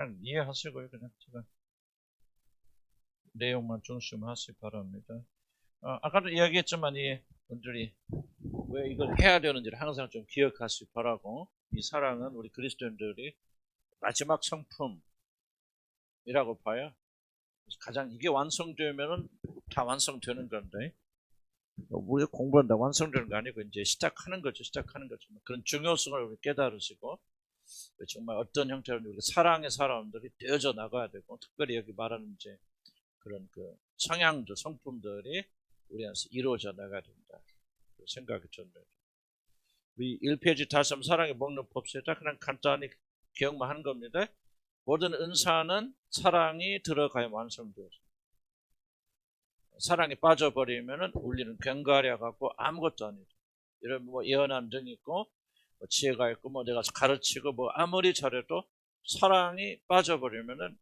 그냥 이해하시고요. 그냥 제가 내용만 중심하시기 바랍니다. 아까도 이야기했지만 이 분들이 왜 이걸 해야 되는지를 항상 좀 기억하시기 바라고, 이 사랑은 우리 그리스도인들이 마지막 성품이라고 봐요. 가장 이게 완성되면은 다 완성되는 건데, 우리가 공부한다 완성되는 거 아니고 이제 시작하는 거죠. 시작하는 거죠. 그런 중요성을 우리 깨달으시고, 정말 어떤 형태로 우리 사랑의 사람들이 되어져 나가야 되고, 특별히 여기 말하는 이제 그런 그 성향들, 성품들이 우리 안에서 이루어져 나가야 된다. 그 생각이 듭니다. 우리 1페이지 다시 한번 사랑의 목록 봅시다. 그냥 간단히 기억만 하는 겁니다. 모든 은사는 사랑이 들어가야 완성되어서, 사랑이 빠져버리면 우리는 견가려 갖고 아무것도 아니죠. 이런 뭐 예언한 등이 있고, 뭐 지혜가 있고, 뭐 내가 가르치고, 뭐 아무리 잘해도 사랑이 빠져버리면은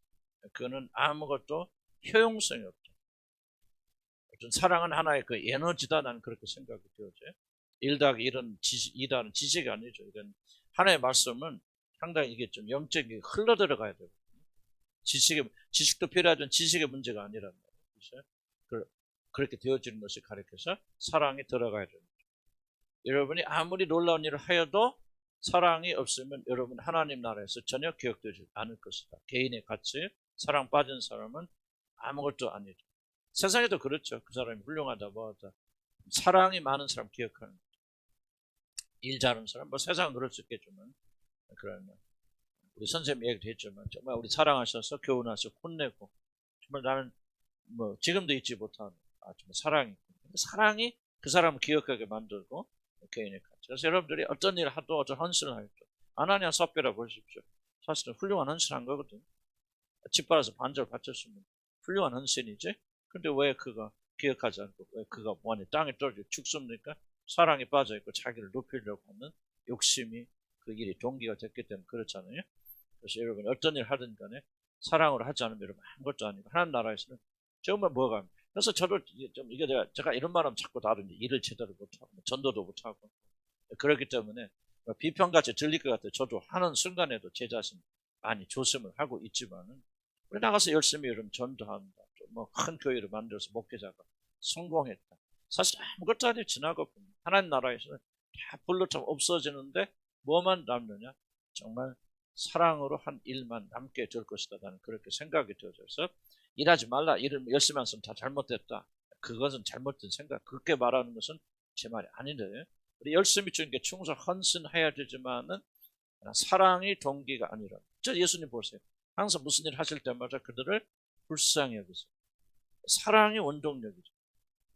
그거는 아무것도 효용성이 없죠. 어떤 사랑은 하나의 그 에너지다, 나는 그렇게 생각이 되어져요. 1+1은 2라는 지식이 아니죠. 이건 하나의 말씀은 상당히 이게 좀 영적이 흘러 들어가야 돼요. 지식도 필요하지만 지식의 문제가 아니란 말이에요. 그렇게 되어지는 것을 가리켜서 사랑이 들어가야 됩니다. 여러분이 아무리 놀라운 일을 하여도 사랑이 없으면 여러분 하나님 나라에서 전혀 기억되지 않을 것이다. 개인의 가치, 사랑 빠진 사람은 아무것도 아니죠. 세상에도 그렇죠. 그 사람이 훌륭하다 뭐하다, 사랑이 많은 사람 기억하는 거죠. 일 잘하는 사람, 뭐 세상은 그럴 수 있겠지만, 그러면 우리 선생님 얘기도 했지만 정말 우리 사랑하셔서 교훈하시고 혼내고, 정말 나는 뭐 지금도 잊지 못하는 정말 사랑이, 사랑이 그 사람을 기억하게 만들고 개인의 가치. 그래서 여러분들이 어떤 일을 하도 어떤 헌신을 할 때 아나니아 삽비라 보십시오. 사실은 훌륭한 헌신한 거거든. 집 팔아서 반절 바쳤으면 훌륭한 헌신이지. 근데 왜 그가 기억하지 않고, 왜 그가 뭐하니 땅에 떨어져 죽습니까? 사랑에 빠져있고 자기를 높이려고 하는 욕심이 그 일이 동기가 됐기 때문에 그렇잖아요. 그래서 여러분 어떤 일 하든 간에 사랑으로 하지 않으면 여러분 아무것도 아니고, 하나님 나라에서는 정말 뭐가, 그래서 저도 좀 이게 제가 이런 말하면 자꾸 다른데 일을 제대로 못하고 전도도 못하고 그렇기 때문에 비평같이 들릴 것 같아요. 저도 하는 순간에도 제 자신 많이 조심을 하고 있지만은, 우리 나가서 열심히 여러분 전도한다, 뭐 큰 교회를 만들어서 목회자가 성공했다, 사실 아무것도 아니고 지나고 하나님 나라에서는 다 불로처럼 없어지는데 뭐만 남느냐, 정말 사랑으로 한 일만 남게 될 것이다, 나는 그렇게 생각이 되어져서, 일하지 말라, 일을 열심히 하면 다 잘못됐다, 그것은 잘못된 생각, 그렇게 말하는 것은 제 말이 아닌데, 우리 열심히 주는 게 충성 헌신해야 되지만은 사랑이 동기가 아니라, 저 예수님 보세요. 항상 무슨 일 하실 때마다 그들을 불쌍히 여기세요. 사랑이 원동력이죠.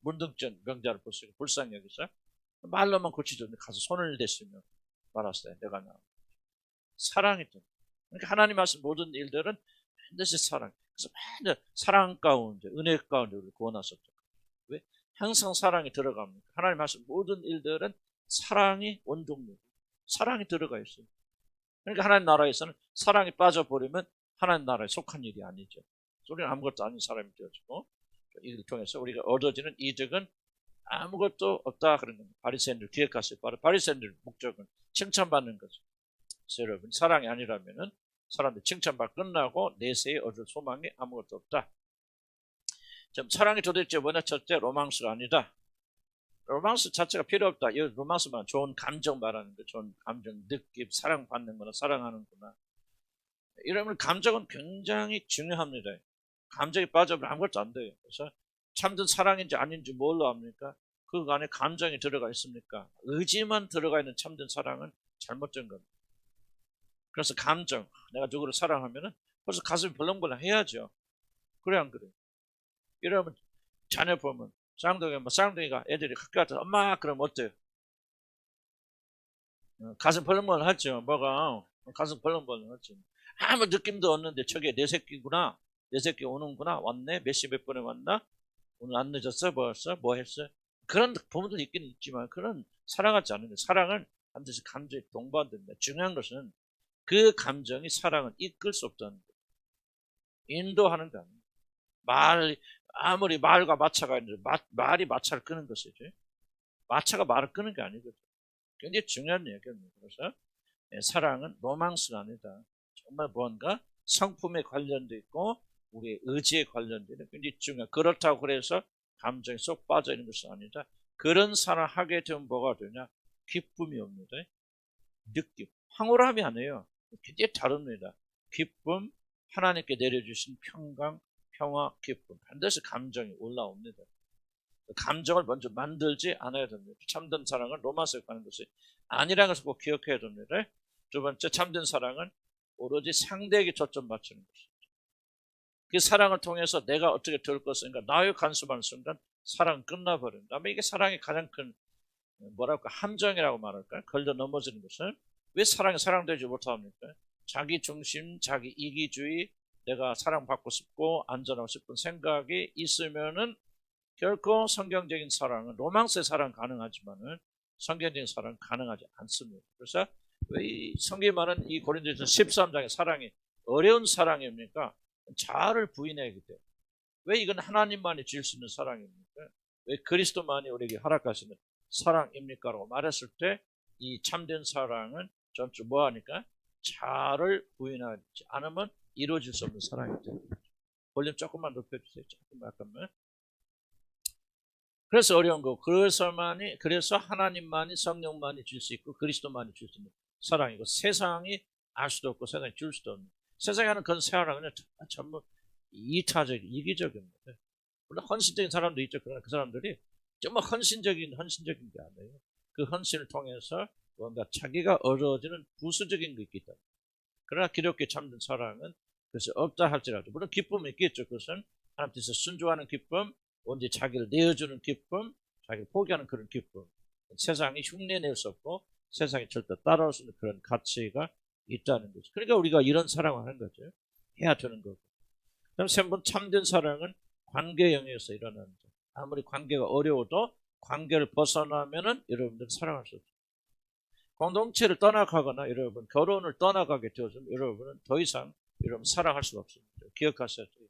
문득전 병자를 보시고 불쌍히 여기서 말로만 고치죠. 가서 손을 대시면 말았어요. 내가 나. 사랑이 또. 그러니까 하나님 말씀 모든 일들은 반드시 사랑. 그래서 맨날 사랑 가운데, 은혜 가운데 우리를 구원하셨다. 왜? 항상 사랑이 들어갑니다. 하나님 말씀 모든 일들은 사랑이 원동력. 사랑이 들어가 있어요. 그러니까 하나님 나라에서는 사랑이 빠져버리면 하나님 나라에 속한 일이 아니죠. 우리는 아무것도 아닌 사람이 되어지고, 이를 통해서 우리가 얻어지는 이득은 아무것도 없다, 그런 겁니다. 바리새인들 기억하세요. 바리새인들 목적은 칭찬받는 거죠. 그래서 여러분 사랑이 아니라면은 사람들 칭찬받고 끝나고 내세에 얻을 소망이 아무것도 없다. 좀 사랑이 도대체 뭐냐? 첫째, 로망스가 아니다. 로망스 자체가 필요 없다. 이 로망스만 좋은 감정 말하는 거, 좋은 감정, 느낌, 사랑받는 거나 사랑하는구나. 이러면 감정은 굉장히 중요합니다. 감정이 빠져버리면 아무것도 안 돼요. 그래서 참된 사랑인지 아닌지 뭘로 압니까? 그 안에 감정이 들어가 있습니까? 의지만 들어가 있는 참된 사랑은 잘못된 겁니다. 그래서 감정, 내가 누구를 사랑하면은 벌써 가슴이 벌렁벌렁 해야죠. 그래 안 그래요? 이러면 자녀 보면 쌍둥이가 애들이 학교 갔다 엄마 그러면 어때요? 가슴 벌렁벌렁 하죠. 뭐가 가슴 벌렁벌렁 하죠. 아무 느낌도 없는데 저게 내 새끼구나, 내 새끼 오는구나, 왔네, 몇 시 몇 분에 왔나, 오늘 안 늦었어, 벌써 뭐 했어, 그런 부분도 있긴 있지만 그런 사랑하지 않는데, 사랑은 반드시 감정이 동반됩니다. 중요한 것은 그 감정이 사랑을 이끌 수 없다는 거예요. 인도하는 거 아니에요. 아무리 말과 마차가 있는데 말이 마차를 끄는 것이죠. 마차가 말을 끄는 게 아니거든요. 굉장히 중요한 얘기입니다. 그래서 사랑은 로망스가 아니다. 정말 뭔가 성품에 관련돼 있고 우리의 의지에 관련돼 있는 굉장히 중요한. 그렇다고 그래서 감정에 쏙 빠져 있는 것은 아니다. 그런 사랑 하게 되면 뭐가 되냐? 기쁨이 옵니다. 느낌, 황홀함이 아니에요. 굉장히 다릅니다. 기쁨, 하나님께 내려주신 평강, 평화, 기쁨, 반드시 감정이 올라옵니다. 감정을 먼저 만들지 않아야 됩니다. 참된 사랑은 로마서에 가는 것이 아니라는 것을 꼭 기억해야 됩니다. 두 번째, 참된 사랑은 오로지 상대에게 초점 맞추는 것입니다. 그 사랑을 통해서 내가 어떻게 될 것인가 나의 간섭하는 순간 사랑은 끝나버립니다. 아마 이게 사랑의 가장 큰 뭐랄까 함정이라고 말할까요? 걸려 넘어지는 것은 왜 사랑이 사랑되지 못합니까? 자기 중심, 자기 이기주의, 내가 사랑받고 싶고 안전하고 싶은 생각이 있으면은 결코 성경적인 사랑은, 로망스의 사랑 가능하지만은 성경적인 사랑은 가능하지 않습니다. 그래서 왜 이 성경이 말하는 이 고린도전서 13장의 사랑이 어려운 사랑입니까? 자아를 부인하기 때문에. 왜 이건 하나님만이 줄 수 있는 사랑입니까? 왜 그리스도만이 우리에게 허락하시는 사랑입니까? 라고 말했을 때 이 참된 사랑은 전주 뭐하니까? 자아를 부인하지 않으면 이루어질 수 없는 사랑이죠. 볼륨 조금만 높여주세요. 잠깐만. 그래서 어려운 거. 그래서 하나님만이, 성령만이 줄 수 있고 그리스도만이 줄 수 있는 사랑이고, 세상이 알 수도 없고 세상이 줄 수도 없는, 세상에 하는 그런 사랑은 전부 이타적, 이기적입니다. 물론 헌신적인 사람도 있죠. 그러나 그 사람들이 정말 헌신적인 게 아니에요. 그 헌신을 통해서 뭔가 자기가 어려워지는 부수적인 게 있기 때문에. 그러나 기독교 참된 사랑은 그래서 없다 할지라도, 물론 기쁨이 있겠죠. 그것은 하나님께서 순종하는 기쁨, 언제 자기를 내어주는 기쁨, 자기를 포기하는 그런 기쁨. 세상이 흉내낼 수 없고 세상이 절대 따라올 수 있는 그런 가치가 있다는 거죠. 그러니까 우리가 이런 사랑을 하는 거죠. 해야 되는 거고. 그럼 세 번, 참된 사랑은 관계 영역에서 일어나는 거죠. 아무리 관계가 어려워도 관계를 벗어나면은 여러분들은 사랑할 수 없죠. 공동체를 떠나가거나 여러분 결혼을 떠나가게 되어지면 여러분은 더 이상 여러분 사랑할 수가 없습니다. 기억하셔야 돼요.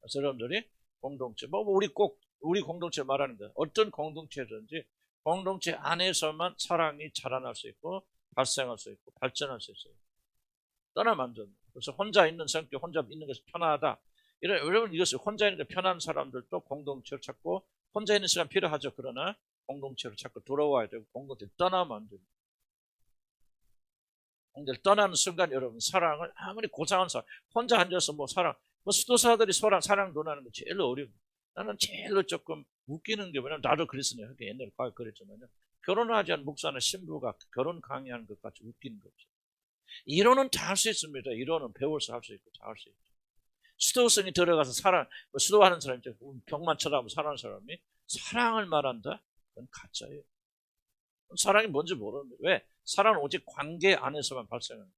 그래서 여러분들이 공동체, 우리 공동체 말하는 거예요. 어떤 공동체든지 공동체 안에서만 사랑이 자라날 수 있고 발생할 수 있고 발전할 수 있어요. 떠나면 안 됩니다. 그래서 혼자 있는 성격, 혼자 있는 것이 편하다. 여러분 이것을 혼자 있는 게 편한 사람들도 공동체를 찾고, 혼자 있는 시간 필요하죠. 그러나 공동체를 찾고 돌아와야 되고 공동체를 떠나면 안 됩니다. 공동체를 떠나는 순간 여러분 사랑을, 아무리 고상한 사람, 혼자 앉아서 수도사들이 사랑 논하는 거 제일 어려워요. 나는 제일로 조금 웃기는 게 뭐냐면, 나도 그랬으니까 옛날에 과거 그랬지만요. 결혼하지 않은 목사나 신부가 결혼 강의하는 것 같이 웃기는 거죠. 이론은 다 할 수 있습니다. 이론은 배워서 할 수 있고 다 할 수 있죠. 수도성이 들어가서 수도하는 사람이 벽만 쳐다보고 사랑하는 사람이 사랑을 말한다? 그건 가짜예요. 사랑이 뭔지 모르는데. 왜? 사랑은 오직 관계 안에서만 발생합니다.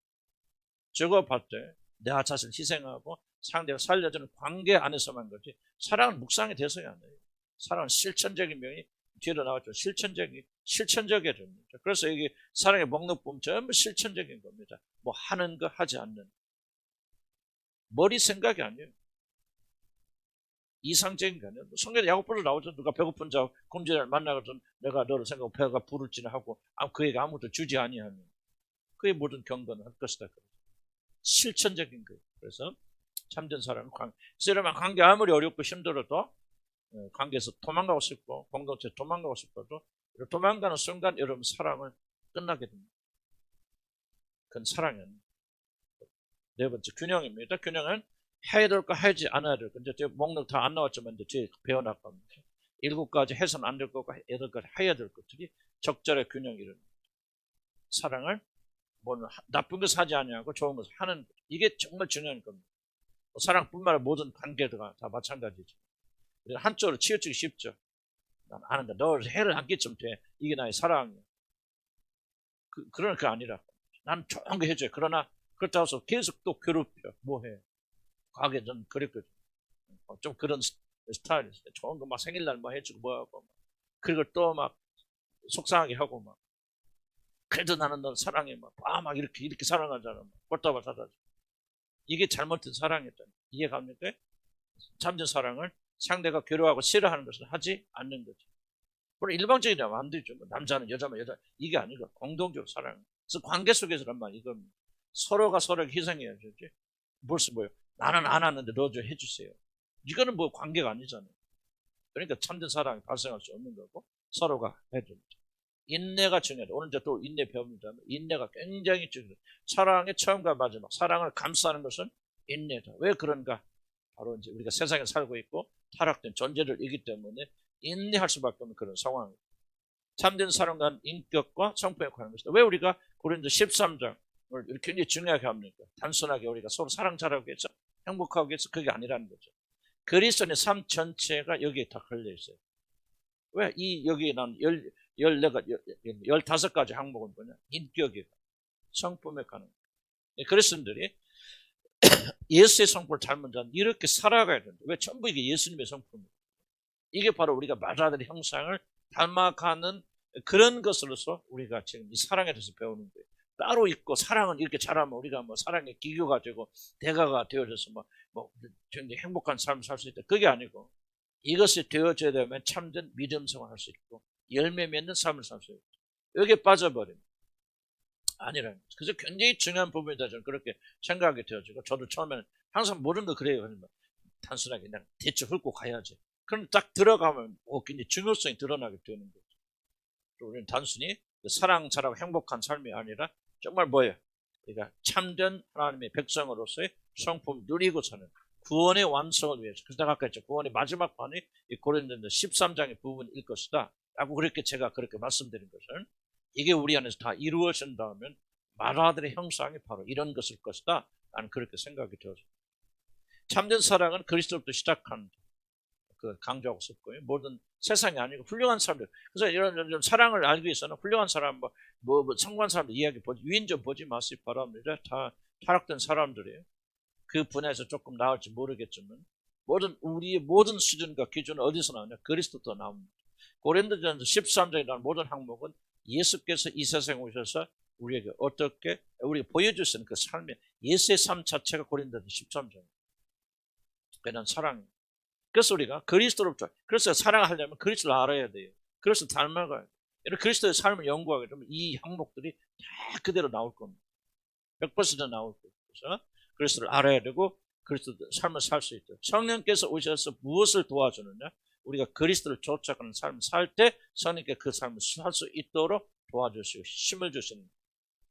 저거 볼 때 내 자신을 희생하고 상대가 살려주는 관계 안에서만 거지, 사랑은 묵상이 돼서야 안 돼요. 사랑은 실천적인 면이 뒤로 나왔죠. 실천적이어야 됩니다. 그래서 여기 사랑의 목록 보면 전부 실천적인 겁니다. 뭐 하는 거, 하지 않는. 머리 생각이 아니에요. 이상적인 거 아니에요. 성경에 야고보서 나오죠. 누가 배고픈 자 금지를 만나거든 내가 너를 생각하고 배가 부를지나 하고 그에게 아무것도 주지 아니하면 그의 모든 경건을 할 것이다. 실천적인 거예요. 그래서 참된 사랑은 그래서 여러분 관계 아무리 어렵고 힘들어도 관계에서 도망가고 싶고 공동체 도망가고 싶어도 도망가는 순간 여러분 사랑은 끝나게 됩니다. 그건 사랑은 네 번째 균형입니다. 균형은 해야 될 거 하지 않아야 될 거. 이제 목록 다 안 나왔지만 이제 배워날 겁니다. 7가지 해서는 안 될 거고 8가지 해야 될 것들이 적절한 균형이랍니다. 사랑을 나쁜 것을 하지 않냐고 좋은 것을 하는 것. 이게 정말 중요한 겁니다. 사랑뿐만 아니라 모든 관계가 다 마찬가지죠. 한쪽으로 치우치기 쉽죠. 난 아는데 너 해를 안 끼치면 돼. 이게 나의 사랑이야. 그러나 그게 아니라 난 좋은 거 해줘요. 그러나 그렇다고 해서 계속 또 괴롭혀. 뭐해. 과거에 전 그랬거든. 좀 그런 스타일이 있어요. 좋은 거 막 생일날 뭐 해주고 뭐하고 그리고 또 막 속상하게 하고 막 그래도 나는 너 사랑해 막 이렇게 사랑하잖아. 꽃다발 사다 줘. 이게 잘못된 사랑이었잖아. 이해갑니까? 참된 사랑을 상대가 괴로워하고 싫어하는 것을 하지 않는 거죠. 물론 일방적이라면 안 되죠. 남자는 여자면 여자. 이게 아니고 공동적으로 사랑. 그래서 관계 속에서란 말 이겁니다. 서로가 서로에게 희생해야죠. 벌써 뭐예요? 나는 안 하는데 너 좀 해주세요. 이거는 뭐 관계가 아니잖아요. 그러니까 참된 사랑이 발생할 수 없는 거고 서로가 해줍니다. 인내가 중요하다. 오늘 이제 또 인내 배웁니다. 인내가 굉장히 중요해요. 사랑의 처음과 마지막, 사랑을 감싸는 것은 인내다. 왜 그런가? 바로 이제 우리가 세상에 살고 있고 타락된 존재들이기 때문에 인내할 수밖에 없는 그런 상황입니다. 참된 사랑과 인격과 성품에 관한 것이다. 왜 우리가 고린도 13장을 굉장히 중요하게 합니까? 단순하게 우리가 서로 사랑 잘하기 위해서, 행복하기 위해서 그게 아니라는 거죠. 그리스도의 삶 전체가 여기에 다 걸려 있어요. 왜? 여기에 난 15가지 항목은 뭐냐? 인격이, 성품에 관한 거예요. 그리스도인들이 예수의 성품을 잘못 잡는 이렇게 살아가야 된다. 왜? 전부 이게 예수님의 성품이에요. 이게 바로 우리가 마다들의 형상을 닮아가는 그런 것으로서 우리가 지금 이 사랑에 대해서 배우는 거예요. 따로 있고 사랑은 이렇게 잘하면 우리가 뭐 사랑의 기교가 되고 대가가 되어져서 뭐 굉장히 행복한 삶을 살 수 있다. 그게 아니고 이것이 되어져야 되면 참된 믿음 생활을 할 수 있고 열매 맺는 삶을 살 수 있고 여기에 빠져버리면 아니라는 거죠. 그래서 굉장히 중요한 부분이다. 저는 그렇게 생각이 되어지고 저도 처음에는 항상 모르는 거 그래요. 단순하게 그냥 대충 훑고 가야지. 그럼 딱 들어가면 굉장히 중요성이 드러나게 되는 거죠. 우리는 단순히 사랑 잘하고 행복한 삶이 아니라 정말 뭐예요? 우리가 참된 하나님의 백성으로서의 성품을 누리고 사는 구원의 완성을 위해서. 그래서 아까 했죠. 구원의 마지막 반이 이 고린도서 13장의 부분일 것이다 라고 그렇게 제가 그렇게 말씀드린 것은 이게 우리 안에서 다 이루어진다면 마라들의 형상이 바로 이런 것일 것이다 라는 그렇게 생각이 되었습니다. 참된 사랑은 그리스도부터 시작한 강조하고 싶고요. 모든 세상이 아니고 훌륭한 사람들. 그래서 이런 사랑을 알기 위해서는 훌륭한 사람, 성공한 사람들 이야기 보지, 위인 좀 보지 마시기 바랍니다. 다 타락된 사람들이에요. 그 분야에서 조금 나을지 모르겠지만, 우리의 모든 수준과 기준은 어디서 나오냐? 그리스도부터 나옵니다. 고린도전서 13장이라는 모든 항목은 예수께서 이 세상에 오셔서 우리에게 어떻게, 우리가 보여주시는 그 삶의, 예수의 삶 자체가 고린도전서 13장입니다. 그냥 사랑입니다. 그래서 우리가 그리스도로부터, 그래서 사랑하려면 그리스도를 알아야 돼요. 그리스도를 닮아가야 돼요. 이런 그리스도의 삶을 연구하게 되면 이 항목들이 다 그대로 나올 겁니다. 100% 나올 거예요. 그래서 그리스도를 알아야 되고 그리스도의 삶을 살 수 있도록 성령께서 오셔서 무엇을 도와주느냐? 우리가 그리스도를 쫓아가는 삶을 살 때 성령께 그 삶을 살 수 있도록 도와주시고 힘을 주시는 거예요.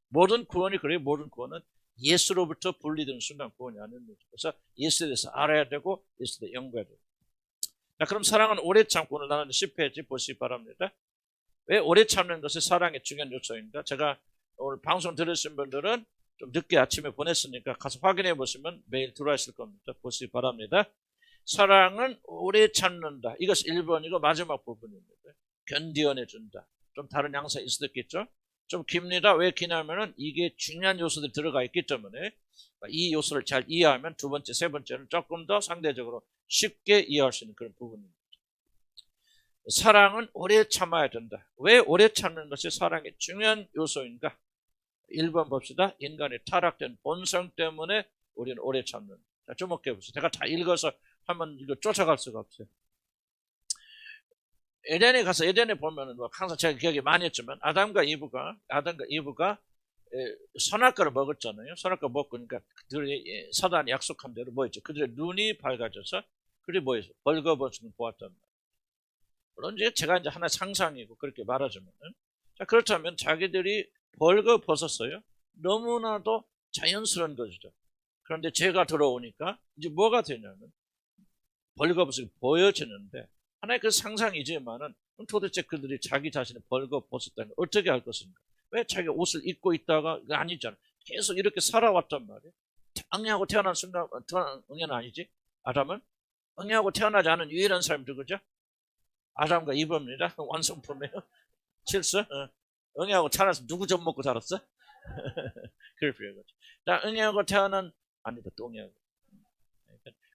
모든 구원이 그래요. 모든 구원은 예수로부터 분리되는 순간 구원이 아닙니다. 그래서 예수에 대해서 알아야 되고 예수에 대해 연구해야 돼요. 자, 그럼 사랑은 오래 참고 오늘 나는 10페이지 보시기 바랍니다. 왜 오래 참는 것이 사랑의 중요한 요소입니다. 제가 오늘 방송 들으신 분들은 좀 늦게 아침에 보냈으니까 가서 확인해 보시면 매일 들어와 있을 겁니다. 보시기 바랍니다. 사랑은 오래 참는다. 이것이 1번이고 마지막 부분입니다. 견디어내준다. 좀 다른 양사 있었겠죠? 좀 깁니다. 왜 기냐면은 이게 중요한 요소들이 들어가 있기 때문에 이 요소를 잘 이해하면 두 번째, 세 번째는 조금 더 상대적으로 쉽게 이해할 수 있는 그런 부분입니다. 사랑은 오래 참아야 된다. 왜 오래 참는 것이 사랑의 중요한 요소인가? 1번 봅시다. 인간의 타락된 본성 때문에 우리는 오래 참는다. 자, 주목해 보세요. 제가 다 읽어서 하면 이거 쫓아갈 수가 없어요. 에덴에 보면은 항상 제가 기억이 많이 했지만 아담과 이브가 선악과를 먹었잖아요. 선악과 먹고 그러니까 그들이 사단이 약속한 대로 뭐였죠? 그들의 눈이 밝아져서 그들이 뭐였어요? 벌거벗은 보았단 말이에요. 물론 이제 제가 이제 하나 상상이고 그렇게 말하자면은 자 그렇다면 자기들이 벌거벗었어요. 너무나도 자연스러운 것이죠. 그런데 죄가 들어오니까 이제 뭐가 되냐면 벌거벗이 보여지는데 하나의 그 상상이지만은 도대체 그들이 자기 자신을 벌거벗었다는 걸 어떻게 할 것인가? 왜 자기가 옷을 입고 있다가 아니잖아. 계속 이렇게 살아왔단 말이에요. 응애하고 태어난 순간 응애는 아니지. 아담은 응애하고 태어나지 않은 유일한 사람이 누구죠? 아담과 이브입니다. 완성품이에요. 실수. 응애하고 태어나서 누구 젖 먹고 살았어? 그럴 필요가 없죠. 자, 응애하고 태어난 아니다 똥애하고.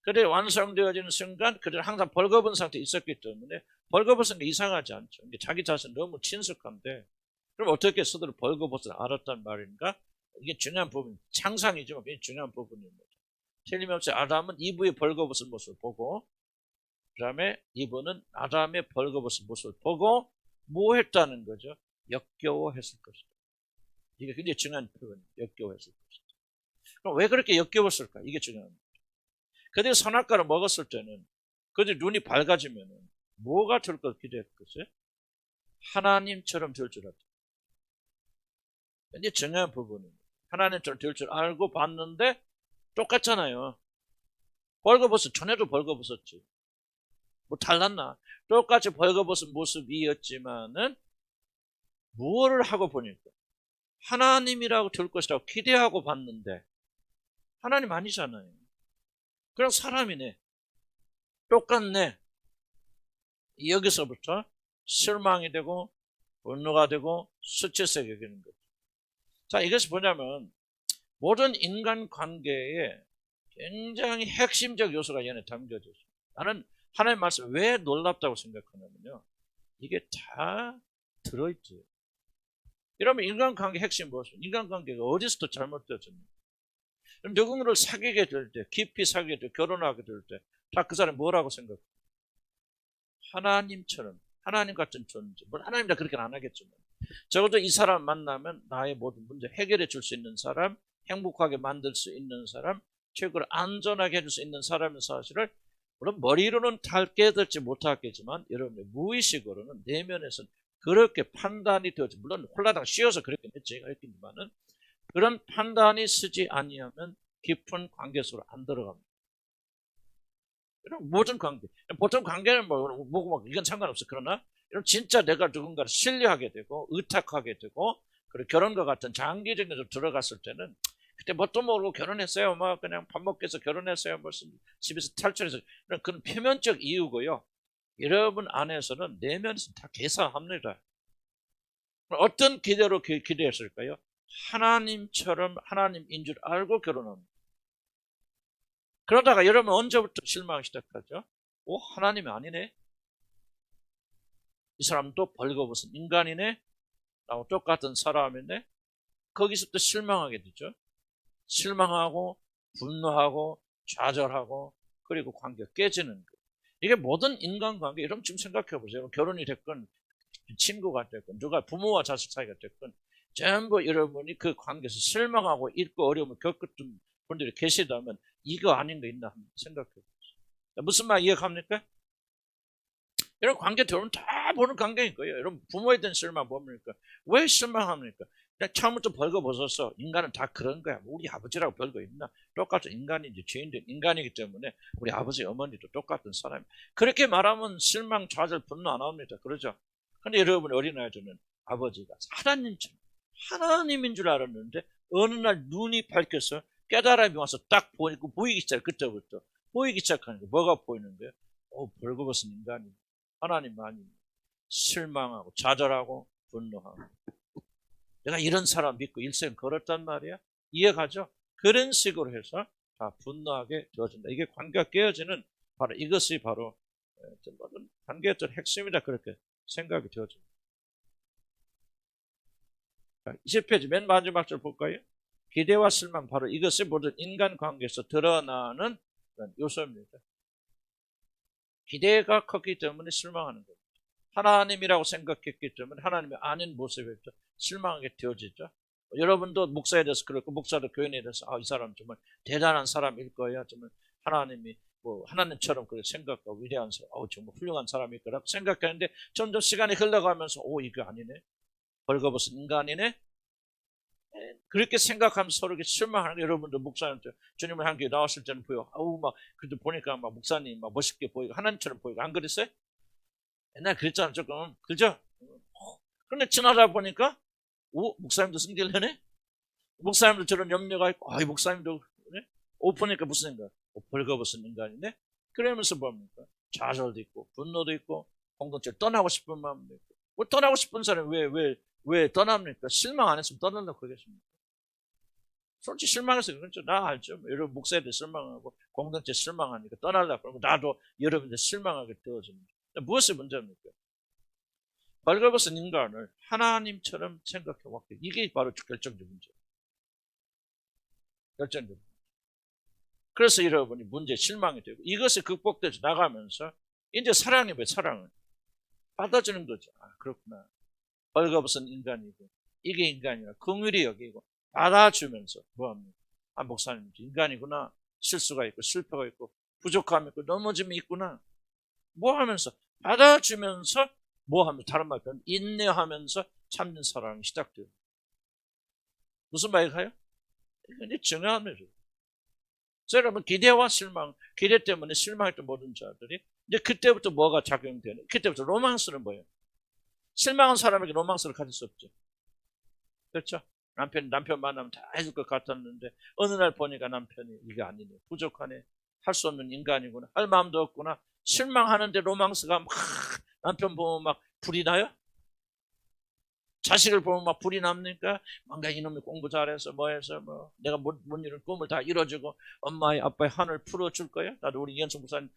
그들이 완성되어지는 순간 그들은 항상 벌거벗은 상태에 있었기 때문에 벌거벗은 게 이상하지 않죠. 자기 자신 너무 친숙한데 그럼 어떻게 스스로 벌거벗을 알았단 말인가? 이게 중요한 부분, 상상이지만 굉장히 중요한 부분입니다. 틀림없이 아담은 이브의 벌거벗은 모습을 보고 그 다음에 이브는 아담의 벌거벗은 모습을 보고 뭐 했다는 거죠? 역겨워했을 것이다. 이게 굉장히 중요한 표현이에요. 역겨워했을 것이다. 그럼 왜 그렇게 역겨웠을까? 이게 중요합니다. 그들이 선악과를 먹었을 때는 그들이 눈이 밝아지면은 뭐가 될 것 기대했겠어요? 하나님처럼 될 줄 알았죠. 이제 중요한 부분입니다. 하나님처럼 될 줄 알고 봤는데 똑같잖아요. 벌거벗은 전에도 벌거벗었지. 뭐 달랐나? 똑같이 벌거벗은 모습이었지만은 무엇을 하고 보니까 하나님이라고 될 것이라고 기대하고 봤는데 하나님 아니잖아요. 그냥 사람이네. 똑같네. 여기서부터 실망이 되고 분노가 되고 수치스럽게 여기는 거죠. 자, 이것이 뭐냐면 모든 인간관계에 굉장히 핵심적 요소가 얘네 담겨져 있어요. 나는 하나님 말씀 왜 놀랍다고 생각하냐면요. 이게 다 들어있죠. 이러면 인간관계 핵심 무엇이에요? 인간관계가 어디서부터 잘못되었습니까? 누군가를 사귀게 될 때, 깊이 사귀게 될 때, 결혼하게 될 때, 다 그 사람이 뭐라고 생각해요? 하나님처럼, 하나님 같은 존재. 물론 하나님도 그렇게는 안 하겠지만, 적어도 이 사람 만나면 나의 모든 문제 해결해 줄 수 있는 사람, 행복하게 만들 수 있는 사람, 최고로 안전하게 해줄 수 있는 사람의 사실을 물론 머리로는 잘 깨닫지 못하겠지만 여러분의 무의식으로는 내면에서는 그렇게 판단이 되었지. 물론 홀라당 씌워서 그렇게 했지만은 그런 판단이 쓰지 아니하면 깊은 관계 속으로 안 들어갑니다. 이런 모든 관계, 보통 관계는 뭐고 막 이건 상관없어. 그러나 이런 진짜 내가 누군가를 신뢰하게 되고 의탁하게 되고 그리고 결혼과 같은 장기적인 데로 들어갔을 때는 그때 뭣도 모르고 결혼했어요. 뭐 그냥 밥 먹기 위해서 결혼했어요. 무슨 집에서 탈출해서 그런 표면적 이유고요. 여러분 안에서는 내면에서 다 계산합니다. 어떤 기대로 기대했을까요? 하나님처럼 하나님인 줄 알고 결혼합니다. 그러다가 여러분 언제부터 실망하기 시작하죠? 오, 하나님이 아니네. 이 사람도 벌거벗은 인간이네. 나하고 똑같은 사람인데 거기서부터 실망하게 되죠. 실망하고 분노하고 좌절하고 그리고 관계가 깨지는 거예요. 이게 모든 인간관계, 여러분 지금 생각해 보세요. 결혼이 됐건 친구가 됐건 누가 부모와 자식 사이가 됐건 전부 여러분이 그 관계에서 실망하고 있고 어려움을 겪었던 분들이 계시다면 이거 아닌 거 있나 한번 생각해 보세요. 무슨 말 이해합니까? 여러분 관계 들어오면 다 보는 관계인 거예요. 여러분 부모에 대한 실망 뭡니까? 왜 실망합니까? 그냥 처음부터 벌거벗어서 인간은 다 그런 거야. 우리 아버지라고 별거 있나? 똑같은 인간이지 죄인된 인간이기 때문에 우리 아버지 어머니도 똑같은 사람이에요. 그렇게 말하면 실망, 좌절, 분노 안 나옵니다. 그러죠? 근데 여러분 어린아이들은 아버지가 하나님처럼 하나님인 줄 알았는데 어느 날 눈이 밝혀서 깨달음이 와서 딱 보이기 시작해요. 그때부터 보이기 시작하는 거예요. 뭐가 보이는 거예요? 벌거벗은 인간이 하나님 아닙니다. 실망하고 좌절하고 분노하고 내가 이런 사람 믿고 일생 걸었단 말이야. 이해가죠? 그런 식으로 해서 다 분노하게 되어진다. 이게 관계가 깨어지는 바로 이것이 바로 모든 관계의 핵심이다. 그렇게 생각이 되어집니다. 20페이지 맨 마지막 줄 볼까요? 기대와 실망, 바로 이것이 모든 인간관계에서 드러나는 요소입니다. 기대가 컸기 때문에 실망하는 거예요. 하나님이라고 생각했기 때문에 하나님이 아닌 모습에 실망하게 되어지죠. 여러분도 목사에 대해서 그렇고 목사도 교인에 대해서 이 사람 정말 대단한 사람일 거야. 정말 하나님이 하나님처럼 그렇게 생각하고 위대한 사람, 정말 훌륭한 사람일 거라고 생각하는데 점점 시간이 흘러가면서 이거 아니네. 벌거벗은 인간이네. 그렇게 생각하면서 서로 실망하는 게 여러분들 목사님한테 주님을 한 게 나왔을 때는 보여. 그래도 보니까 목사님 멋있게 보이고 하나님처럼 보이고 안 그랬어요? 옛날에 그랬잖아 조금. 그죠? 그런데 지나다 보니까 목사님도 승질을 내네? 목사님도 저런 염려가 있고 이 목사님도 그래? 보니까 무슨 생각? 벌거벗은 인간이네? 그러면서 뭡니까? 좌절도 있고 분노도 있고 공동체를 떠나고 싶은 마음도 있고 떠나고 싶은 사람이 왜 떠납니까? 실망 안 했으면 떠난다고 그러겠습니까? 솔직히 실망해서 그렇죠. 나 알죠. 여러분 목사에 대해 실망하고 공동체 실망하니까 떠나려고 그러고 나도 여러분들 실망하게 되어집니다. 무엇이 문제입니까? 벌거벗은 인간을 하나님처럼 생각해 왔기. 이게 바로 결정적 문제예요. 결정적 문제. 그래서 여러분이 문제에 실망이 되고 이것이 극복되지 나가면서 이제 사랑이 왜 사랑을 받아주는 거죠. 그렇구나. 벌거벗은 인간이고 이게 인간이라 긍휼히 여기고 받아주면서 뭐합니까? 아, 목사님 인간이구나. 실수가 있고 실패가 있고 부족함이 있고 넘어짐이 있구나. 뭐 하면서 받아주면서 뭐 하면서 다른 말 표현 인내하면서 참는 사랑이 시작돼요. 무슨 말일까요? 이게 중요합니다. 여러분 기대와 실망, 기대 때문에 실망했던 모든 자들이 이제 그때부터 뭐가 작용되는? 그때부터 로망스는 뭐예요? 실망한 사람에게 로망스를 가질 수 없죠. 그렇죠? 남편 만나면 다 해줄 것 같았는데 어느 날 보니까 남편이 이게 아니네, 부족하네, 할 수 없는 인간이구나, 할 마음도 없구나. 실망하는데 로망스가 막 남편 보면 막 불이 나요? 자식을 보면 막 불이 납니까? 뭔가 이놈이 공부 잘해서 뭐해서 뭐 내가 못 이룬 꿈을 다 이뤄주고 엄마의 아빠의 한을 풀어줄 거야? 나도 우리 이현성 목사님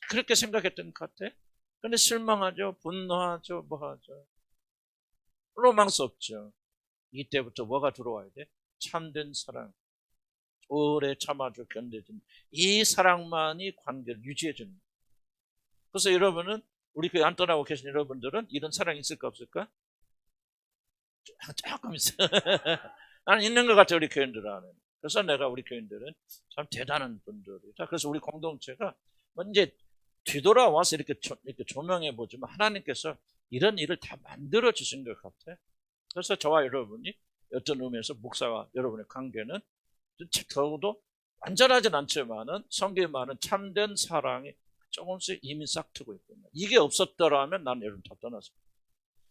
그렇게 생각했던 것 같아. 근데 실망하죠, 분노하죠, 뭐하죠. 로망스 없죠. 이때부터 뭐가 들어와야 돼? 참된 사랑, 오래 참아줘 견뎌준 이 사랑만이 관계를 유지해주는 거예요. 그래서 여러분은 우리 교회 안 떠나고 계신 여러분들은 이런 사랑이 있을까 없을까? 조금 있어. 나는 있는 것 같아, 우리 교인들 안에. 그래서 내가 우리 교인들은 참 대단한 분들이다. 그래서 우리 공동체가 이제 뒤돌아와서 이렇게 조명해 보지만 하나님께서 이런 일을 다 만들어 주신 것 같아. 그래서 저와 여러분이 어떤 의미에서 목사와 여러분의 관계는 적어도 완전하진 않지만은 성경에 많은 참된 사랑이 조금씩 이미 싹트고 있거든요. 이게 없었더라면 나는 여러분 다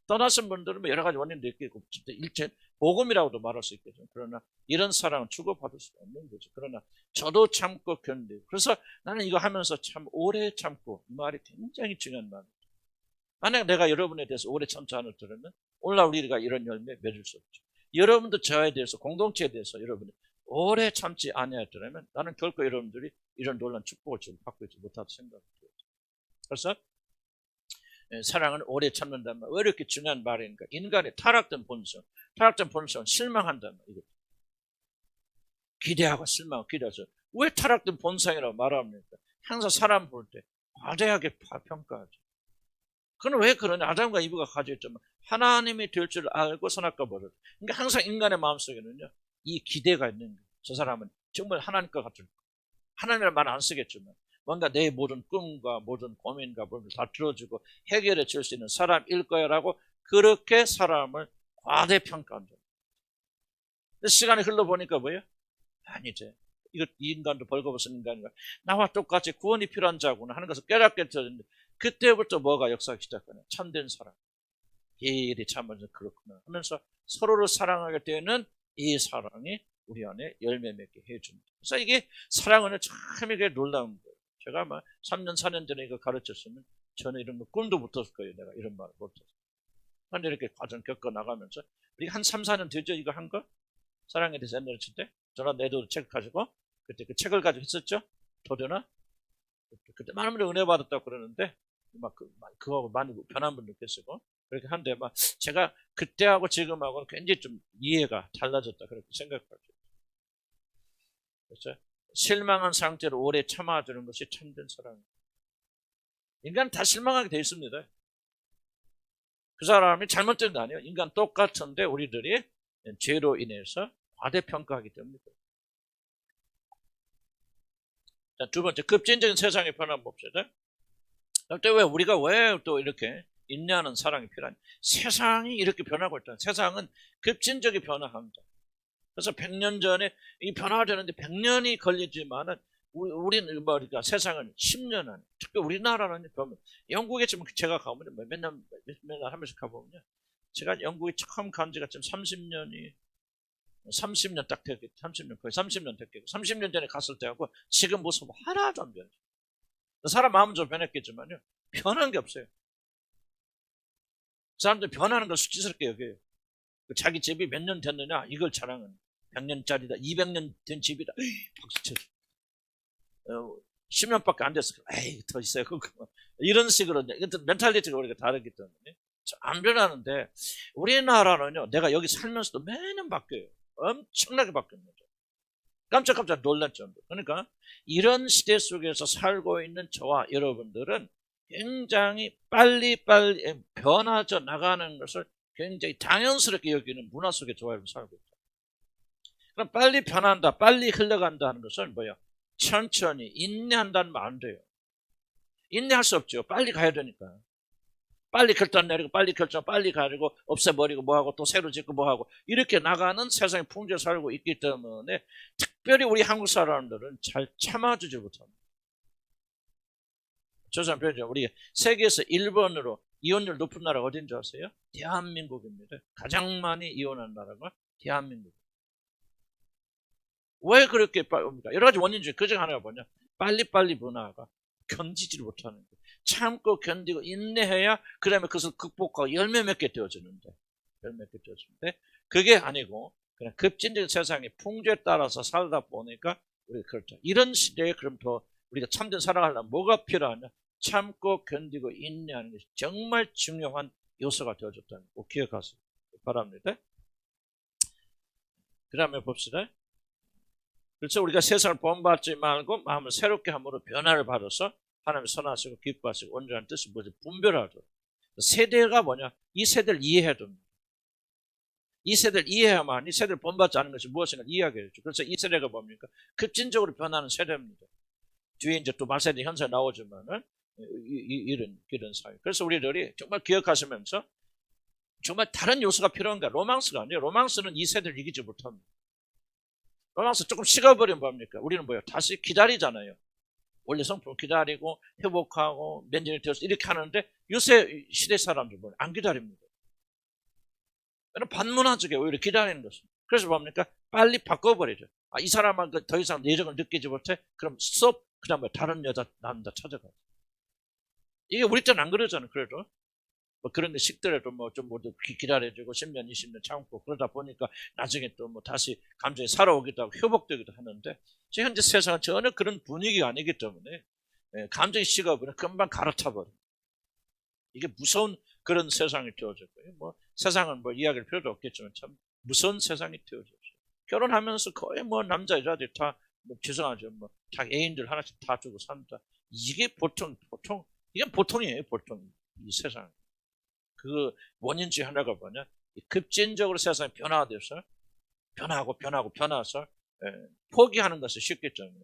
떠나신 분들은 여러 가지 원인도 있겠고 일체 복음이라고도 말할 수 있겠죠. 그러나 이런 사랑은 주고받을 수 없는 거죠. 그러나 저도 참고 견디고, 그래서 나는 이거 하면서 참 오래 참고, 이 말이 굉장히 중요한 말이에요. 만약 내가 여러분에 대해서 오래 참지 않았더라면 오늘날 우리가 이런 열매 맺을 수 없죠. 여러분도 저에 대해서, 공동체에 대해서 여러분이 오래 참지 아니했더라면 나는 결코 여러분들이 이런 놀라운 축복을 받고 있지 못하다고 생각합니다. 그래서 사랑은 오래 참는다는 말, 왜 이렇게 중요한 말이니까? 인간의 타락된 본성은 실망한다는 말. 기대하고 실망하고 기대해서 왜 타락된 본성이라고 말합니까? 항상 사람 볼 때 과대하게 평가하죠. 그건 왜 그러냐? 아담과 이브가 가지고 있지만 하나님이 될 줄 알고 선악과 버렸죠. 그러니까 항상 인간의 마음속에는요, 이 기대가 있는 거예요. 저 사람은 정말 하나님과 같을 거예요. 하나님이라는 말 안 쓰겠지만 뭔가 내 모든 꿈과 모든 고민과 모든 다 들어주고 해결해 줄 수 있는 사람일 거야라고 그렇게 사람을 과대평가한다. 시간이 흘러보니까 뭐예요? 아니지. 이 인간도 벌거벗은 인간인가? 나와 똑같이 구원이 필요한 자구나 하는 것을 깨닫게 되는데 그때부터 뭐가 역사하기 시작하냐? 참된 사랑. 이 일이 참으면서 그렇구나 하면서 서로를 사랑하게 되는 이 사랑이 우리 안에 열매 맺게 해줍니다. 그래서 이게 사랑은 참 이게 놀라운 거예요. 제가 아마 3년, 4년 전에 이거 가르쳤으면 저는 이런 거 꿈도 못 꿨을 거예요. 내가 이런 말을 못 했어요. 그런데 이렇게 과정 겪어 나가면서 우리 한 3, 4년 되죠? 이거 한 거? 사랑에 대해서 옛날에 칠 때? 저는 내도 책 가지고 그때 그 책을 가지고 했었죠? 도전아? 그때 많은 분들이 은혜 받았다고 그러는데 그거하고 많이 변한 분도 계시고 그렇게 한데 제가 그때하고 지금하고 굉장히 좀 이해가 달라졌다 그렇게 생각하죠. 그렇죠? 실망한 상태로 오래 참아주는 것이 참된 사랑입니다. 인간은 다 실망하게 되어 있습니다. 그 사람이 잘못된 거 아니에요. 인간 똑같은데 우리들이 죄로 인해서 과대평가하기 때문입니다. 자, 두 번째, 급진적인 세상의 변화 봅시다. 그때 우리가 왜 또 이렇게 인내하는 사랑이 필요하냐? 세상이 이렇게 변하고 있다. 세상은 급진적인 변화합니다. 그래서 100년 전에 이 변화가 되는데 100년이 걸리지만은 우리는 그러니까 세상은 10년 안에, 특히 우리나라는 보면 영국에 지금 제가 가보면 맨날 하면서 가보면요, 제가 영국에 처음 간 지가 지금 30년 딱 됐겠죠. 30년 거의 30년 됐겠고 30년 전에 갔을 때하고 지금 모습 하나도 안 변했어요. 사람 마음은 좀 변했겠지만요, 변한 게 없어요. 사람들 변하는 걸 수치스럽게 여겨요. 자기 집이 몇 년 됐느냐 이걸 자랑은 100년짜리다 200년 된 집이다 박수 쳐줘. 10년밖에 안 됐어. 에이 더 있어요. 이런 식으로 멘탈리티가 우리가 다르기 때문에 안 변하는데 우리나라는요, 내가 여기 살면서도 매년 바뀌어요. 엄청나게 바뀝니다. 깜짝깜짝 놀랄 정도. 그러니까 이런 시대 속에서 살고 있는 저와 여러분들은 굉장히 빨리빨리 변화져 나가는 것을 굉장히 당연스럽게 여기는 문화 속에 저와 여러분 살고 있다. 그럼 빨리 변한다, 빨리 흘러간다 하는 것은 뭐야? 천천히 인내한다는 말 안 돼요. 인내할 수 없죠. 빨리 가야 되니까. 빨리 결단 내리고 빨리 결정 빨리 가지고 없애버리고 뭐하고 또 새로 짓고 뭐하고 이렇게 나가는 세상에 풍조에 살고 있기 때문에 특별히 우리 한국 사람들은 잘 참아주지 못합니다. 조선 표현 우리 세계에서 1번으로 이혼율 높은 나라가 어딘지 아세요? 대한민국입니다. 가장 많이 이혼한 나라가 대한민국. 왜 그렇게 빠릅니까? 여러 가지 원인 중에 그중 하나가 뭐냐? 빨리빨리 문화가 견디지를 못하는 거예요. 참고 견디고 인내해야 그 다음에 그것을 극복하고 열매 맺게 되어지는데 그게 아니고 그냥 급진적인 세상의 풍조에 따라서 살다 보니까 우리가 그렇죠. 이런 시대에 그럼 더 우리가 참된 살아가려면 뭐가 필요하냐? 참고 견디고 인내하는 것이 정말 중요한 요소가 되어졌다는 거 꼭 기억하시기 바랍니다. 그 다음에 봅시다. 그래서 우리가 세상을 본받지 말고 마음을 새롭게 함으로 변화를 받아서 하나님을 선하시고 기뻐하시고 온전한 뜻을 뭐지? 분별하죠. 세대가 뭐냐? 이 세대를 이해해야 됩니다. 이 세대를 이해해야만 이 세대를 본받지 않는 것이 무엇인가 이해하게 되죠. 그래서 이 세대가 뭡니까? 급진적으로 변하는 세대입니다. 뒤에 이제 또 말세대 현상이 나오지만은 이런 사회. 그래서 우리들이 정말 기억하시면서 정말 다른 요소가 필요한가? 로망스가 아니에요. 로망스는 이 세대를 이기지 못합니다. 로망스 조금 식어버리면 뭡니까? 우리는 뭐예요? 다시 기다리잖아요. 원래 성품을 기다리고 회복하고 몇 년이 되어서 이렇게 하는데 요새 시대 사람들 뭐예요? 안 기다립니다. 반문화적에 오히려 기다리는 것입니다. 그래서 뭡니까? 빨리 바꿔버리죠. 아, 이 사람은 더 이상 내정을 느끼지 못해? 그럼 스톱. 그 다음에 다른 여자, 남자 찾아가죠. 이게 우리 때는 안 그러잖아요. 그래도. 뭐 그런 게 식더라도 뭐 좀 기다려주고 10년, 20년 참고 그러다 보니까 나중에 또 뭐 다시 감정이 살아오기도 하고 회복되기도 하는데 지금 현재 세상은 전혀 그런 분위기가 아니기 때문에 감정이 식어버리면 금방 갈아타버려요. 이게 무서운 그런 세상이 되어졌고요. 뭐 세상은 뭐 이야기할 필요도 없겠지만 참 무서운 세상이 되어졌어요. 결혼하면서 거의 뭐 남자 여자들이 다 뭐 죄송하죠. 뭐 자기 애인들 하나씩 다 주고 산다. 이게 보통 이건 보통이에요. 보통 이 세상. 그 원인 중에 하나가 뭐냐? 급진적으로 세상이 변화돼서 변화해서 포기하는 것을 쉽기 때문에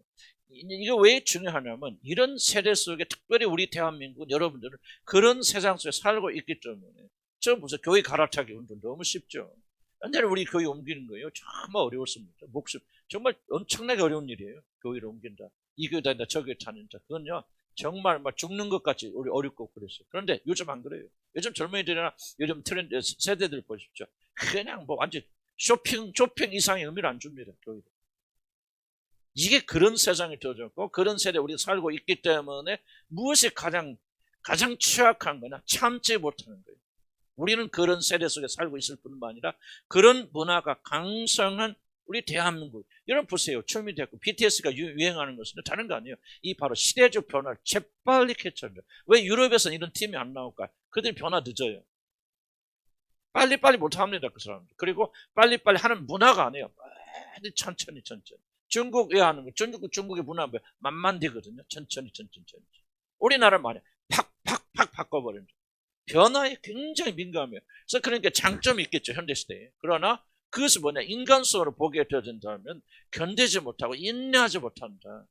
이게 왜 중요하냐면 이런 세대 속에 특별히 우리 대한민국 여러분들은 그런 세상 속에 살고 있기 때문에 저 무슨 교회 갈아타기 운동 너무 쉽죠. 옛날에 우리 교회 옮기는 거예요. 정말 어려웠습니다. 목숨 정말 엄청나게 어려운 일이에요. 교회를 옮긴다. 이 교회 다닌다 저 교회 다닌다. 그건요. 정말 막 죽는 것 같이 우리 어렵고 그랬어요. 그런데 요즘 안 그래요. 요즘 젊은이들이나 요즘 트렌드 세대들 보십시오. 그냥 뭐 완전 쇼핑 이상의 의미를 안 줍니다. 교회도. 이게 그런 세상이 되어졌고 그런 세대에 우리가 살고 있기 때문에 무엇이 가장 취약한 거냐? 참지 못하는 거예요. 우리는 그런 세대 속에 살고 있을 뿐만 아니라 그런 문화가 강성한 우리 대한민국. 여러분 보세요. 춤이 됐고 BTS가 유행하는 것은 다른 거 아니에요. 이 바로 시대적 변화를 재빨리 캐쳐요. 왜 유럽에서는 이런 팀이 안 나올까? 그들이 변화 늦어요. 빨리빨리 못합니다. 그 사람들. 그리고 빨리빨리 하는 문화가 아니에요. 빨리 천천히. 중국 왜 하는 거예요? 중국의 문화는 뭐 만만디거든요. 천천히. 우리나라 말이야. 팍 바꿔버리는 거예요. 변화에 굉장히 민감해요. 그래서 그러니까 장점이 있겠죠. 현대시대에. 그러나 그것이 뭐냐? 인간성으로 보게 되어진다면 견디지 못하고 인내하지 못한다.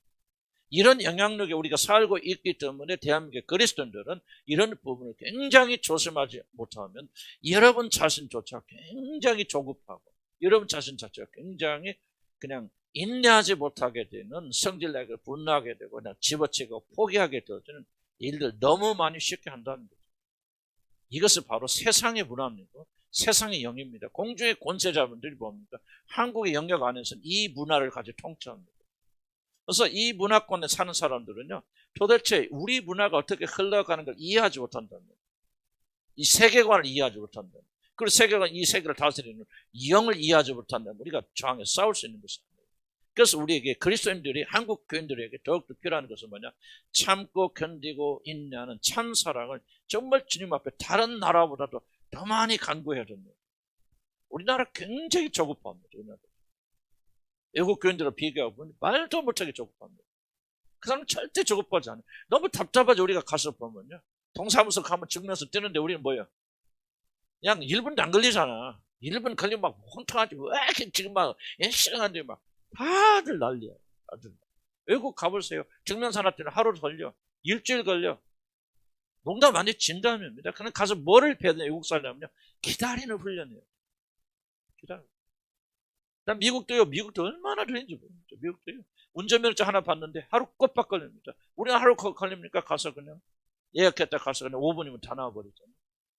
이런 영향력에 우리가 살고 있기 때문에 대한민국의 그리스도인들은 이런 부분을 굉장히 조심하지 못하면 여러분 자신조차 굉장히 조급하고 여러분 자신 자체가 굉장히 그냥 인내하지 못하게 되는 성질나게 분노하게 되고 그냥 집어치고 포기하게 되어지는 일들 너무 많이 쉽게 한다는 거죠. 이것은 바로 세상의 문화입니다. 세상의 영입니다. 공주의 권세자분들이 뭡니까? 한국의 영역 안에서는 이 문화를 가지고 통치합니다. 그래서 이 문화권에 사는 사람들은요, 도대체 우리 문화가 어떻게 흘러가는 걸 이해하지 못한다는 거예요. 이 세계관을 이해하지 못한다는 거예요. 그리고 이 세계를 다스리는 영을 이해하지 못한다면 우리가 저항해 싸울 수 있는 것입니다. 그래서 우리에게 그리스도인들이 한국 교인들에게 더욱더 필요한 것은 뭐냐? 참고 견디고 인내하는 참 사랑을 정말 주님 앞에 다른 나라보다도 더 많이 간구해야 됩니다. 우리나라 굉장히 조급합니다. 우리나라. 외국 교인들과 비교하면 말도 못하게 조급합니다. 그 사람은 절대 조급하지 않아요. 너무 답답하지 우리가 가서 보면요. 동사무소 가면 측면에서 뛰는데 우리는 뭐예요? 그냥 1분도 안 걸리잖아. 1분 걸리면 막 혼통하지. 왜 이렇게 지금 막 시간한데 막 다들 난리야. 다들. 외국 가보세요. 증명산화 때는 하루 걸려. 일주일 걸려. 농담 아니 진담입니다. 그냥 가서 뭐를 배워야 되냐, 외국 살려면요. 기다리는 훈련이에요. 기다려. 난 미국도요. 미국도 얼마나 되는지 모르겠죠. 미국도요. 운전면허증 하나 봤는데 하루 꼬박 걸립니다. 우리가 하루 걸립니까? 가서 그냥 예약했다 가서 그냥 5분이면 다 나와버리잖아요.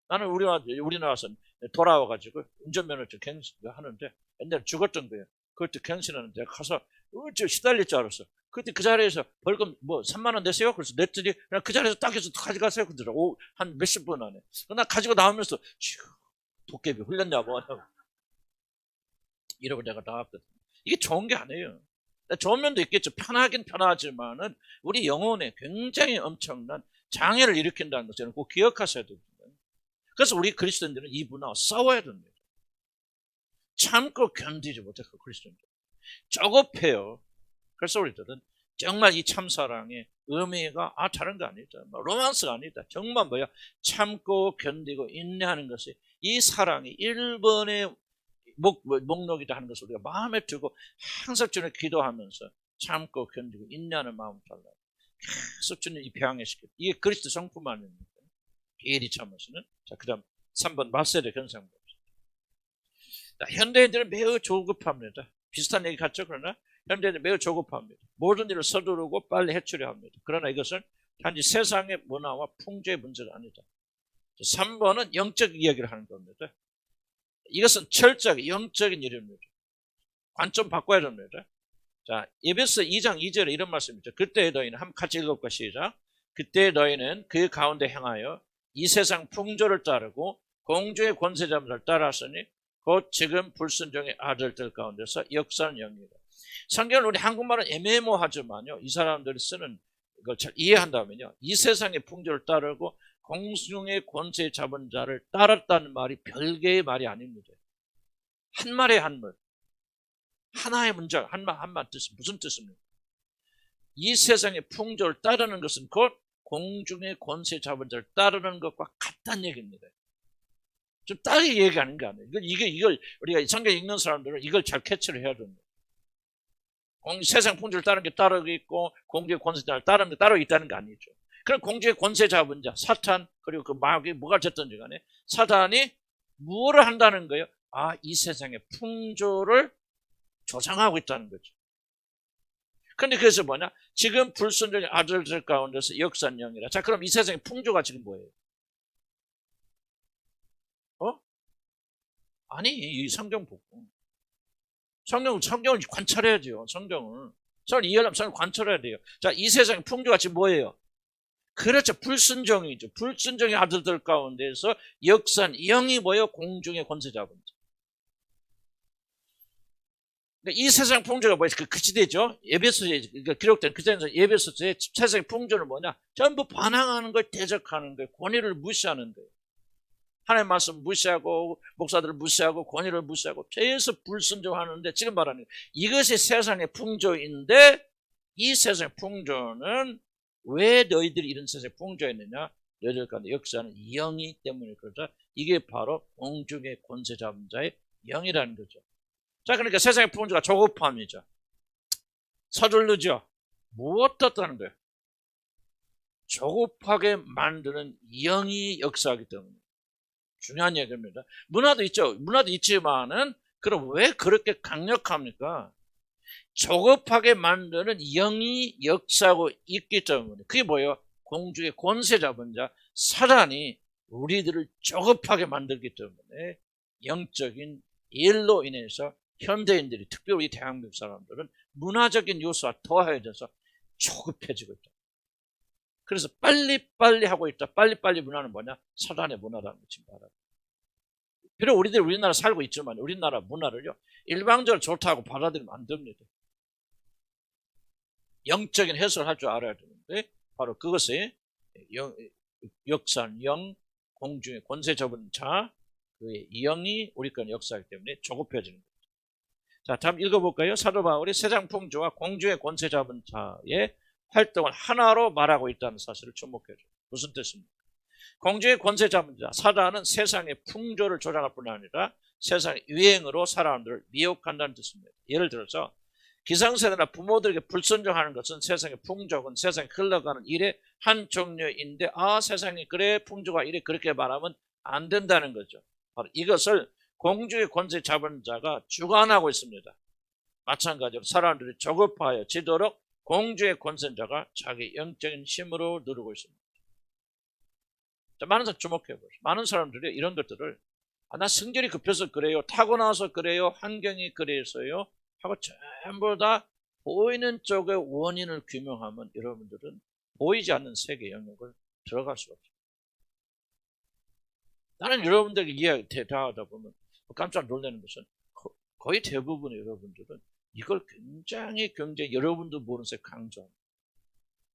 나는 우리나라에서 돌아와가지고 운전면허증 갱신하는데 옛날에 죽었던 거예요. 그때 갱신하는데 가서 저 시달릴 줄 알았어. 그때 그 자리에서 벌금 뭐 3만 원 내세요? 그래서 냈더니 그냥 그 자리에서 딱 해서 가져가세요. 그러더라고. 한 몇십 분 안에. 나 가지고 나오면서 도깨비 흘렸냐고 이러고 내가 나왔거든. 이게 좋은 게 아니에요. 좋은 면도 있겠죠. 편하긴 편하지만은 우리 영혼에 굉장히 엄청난 장애를 일으킨다는 것을 꼭 기억하셔야 됩니다. 그래서 우리 그리스도인들은 이 문화와 싸워야 됩니다. 참고 견디지 못해 그 그리스도인들. 조급해요. 그래서 우리들은 정말 이 참사랑의 의미가 다른 거 아니다. 로man스가 아니다. 정말 뭐야? 참고 견디고 인내하는 것이 이 사랑이 1번의 목록이다 하는 것을 우리가 마음에 두고 항상 주님 기도하면서 참고 견디고 인내하는 마음을 달라요. 계속 주님 입양해 시켜. 이게 그리스도 성품 아닙니까? 비일이 참으시는. 자, 그 다음 3번 마세대 현상 봅시다. 현대인들은 매우 조급합니다. 비슷한 얘기 같죠? 그러나 현대인들은 매우 조급합니다. 모든 일을 서두르고 빨리 해치려 합니다. 그러나 이것은 단지 세상의 문화와 풍조의 문제가 아니다. 3번은 영적 이야기를 하는 겁니다. 이것은 철저하게 영적인 일입니다. 관점 바꿔야 됩니다. 자, 에베소 2장 2절에 이런 말씀이죠. 그때 너희는 한번 같이 읽어볼까 시작. 그때 너희는 그 가운데 행하여 이 세상 풍조를 따르고 공주의 권세자들을 따랐으니 곧 지금 불순종의 아들들 가운데서 역사는 영이다. 성경은 우리 한국말은 애매모하지만요. 이 사람들이 쓰는 이걸 잘 이해한다면요. 이 세상의 풍조를 따르고 공중의 권세 잡은 자를 따랐다는 말이 별개의 말이 아닙니다. 한 말에 한 말. 하나의 문장, 한말 뜻은 무슨 뜻입니까? 이 세상의 풍조를 따르는 것은 곧 공중의 권세 잡은 자를 따르는 것과 같다는 얘기입니다. 좀 따르게 얘기하는 거 아니에요. 이걸 우리가 성경 읽는 사람들은 이걸 잘 캐치를 해야 됩니다. 세상 풍조를 따르는 게 따르고 있고 공중의 권세자를 따르는 게 따르고 있다는 거 아니죠. 그럼 공중의 권세 잡은 자, 사탄, 그리고 그 마귀 뭐가 됐든지 간에 사탄이 무엇을 한다는 거예요? 이 세상의 풍조를 조장하고 있다는 거죠. 그런데 그래서 뭐냐? 지금 불순종의 아들들 가운데서 역사는 영이라. 자, 그럼 이 세상의 풍조가 지금 뭐예요? 아니, 이 성경 보고. 성경을 관찰해야죠. 성경을 이해하려면 성경을 관찰해야 돼요. 자, 이 세상의 풍조가 지금 뭐예요? 그렇죠. 불순종이죠. 불순종의 아들들 가운데서 역사는 영이 뭐예요? 공중의 권세 잡은 자. 이 세상 풍조가 뭐예요? 그 시대죠. 에베소에 기록된 그 에베소서의 세상의 풍조는 뭐냐? 전부 반항하는 걸 대적하는 거예요. 권위를 무시하는 거예요. 하나님의 말씀 무시하고 목사들을 무시하고 권위를 무시하고 계속 불순종하는데 지금 말하는 이것이 세상의 풍조인데 이 세상의 풍조는 왜 너희들이 이런 세상의 풍조에 있느냐? 너희들 가운데 역사는 영이기 때문에 그러자. 이게 바로 공중의 권세 잡은 자의 영이라는 거죠. 자, 그러니까 세상의 풍조가 조급함이죠. 서둘르죠. 무엇 떴다는 거예요? 조급하게 만드는 영이 역사하기 때문에. 중요한 얘기입니다. 문화도 있죠. 문화도 있지만은 그럼 왜 그렇게 강력합니까? 조급하게 만드는 영이 역사하고 있기 때문에. 그게 뭐예요? 공중의 권세 잡은 자 사단이 우리들을 조급하게 만들기 때문에 영적인 일로 인해서 현대인들이 특별히 대한민국 사람들은 문화적인 요소와 더해져서 조급해지고 있다. 그래서 빨리빨리 하고 있다. 빨리빨리 문화는 뭐냐? 사단의 문화라는 거 지금 알아요. 비록 우리나라 살고 있지만 우리나라 문화를요 일방적으로 좋다고 받아들이면 안 됩니다. 영적인 해석을 할 줄 알아야 되는데 바로 그것이 역사는 영, 공중의 권세 잡은 자, 그의 영이 우리 건 역사이기 때문에 조급해지는 거죠. 자, 다음 읽어볼까요? 사도 바울이 세상 풍조와 공중의 권세 잡은 자의 활동을 하나로 말하고 있다는 사실을 주목해줘요. 무슨 뜻입니까? 공중의 권세 잡은 자, 사단은 세상의 풍조를 조작할 뿐 아니라 세상의 유행으로 사람들을 미혹한다는 뜻입니다. 예를 들어서 기성세대나 부모들에게 불순종하는 것은 세상의 풍조건 세상에 흘러가는 일의 한 종류인데 세상이 그래 풍조가 이래 그렇게 말하면 안 된다는 거죠. 바로 이것을 공중의 권세 잡은 자가 주관하고 있습니다. 마찬가지로 사람들이 조급하여 지도록 공주의 권세자가 자기 영적인 힘으로 누르고 있습니다. 많은 사람 주목해보세요. 많은 사람들이 이런 것들을 나 성질이 급해서 그래요, 타고나서 그래요, 환경이 그래서요 하고 전부 다 보이는 쪽의 원인을 규명하면 여러분들은 보이지 않는 세계 영역을 들어갈 수가 없어요. 나는 여러분들에게 이야기 대화하다 보면 깜짝 놀라는 것은 거의 대부분의 여러분들은 이걸 굉장히 여러분도 모르는 새 강조합니다.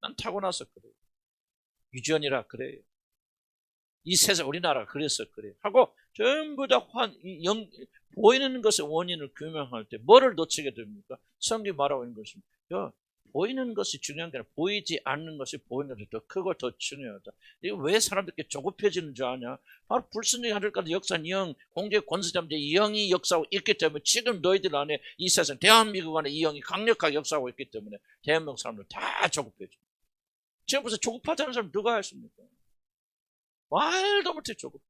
난 타고나서 그래요. 유전이라 그래요. 이 세상 우리나라가 그래서 그래요. 하고 전부 다 보이는 것의 원인을 규명할 때 뭐를 놓치게 됩니까? 성경이 말하고 있는 것은 보이는 것이 중요한 게 아니라 보이지 않는 것이 보이는 것이 더 크고 더 중요하다. 이거 왜 사람들께 조급해지는 줄 아냐? 바로 불순종의 하늘까지 역사한 영, 공주의 권세자인데 이 영이 역사하고 있기 때문에 지금 너희들 안에 이 세상 대한민국 안에 이 영이 강력하게 역사하고 있기 때문에 대한민국 사람들 다 조급해져. 지금 무슨 조급하지 않은 사람 누가 했습니까? 말도 못해 조급하죠.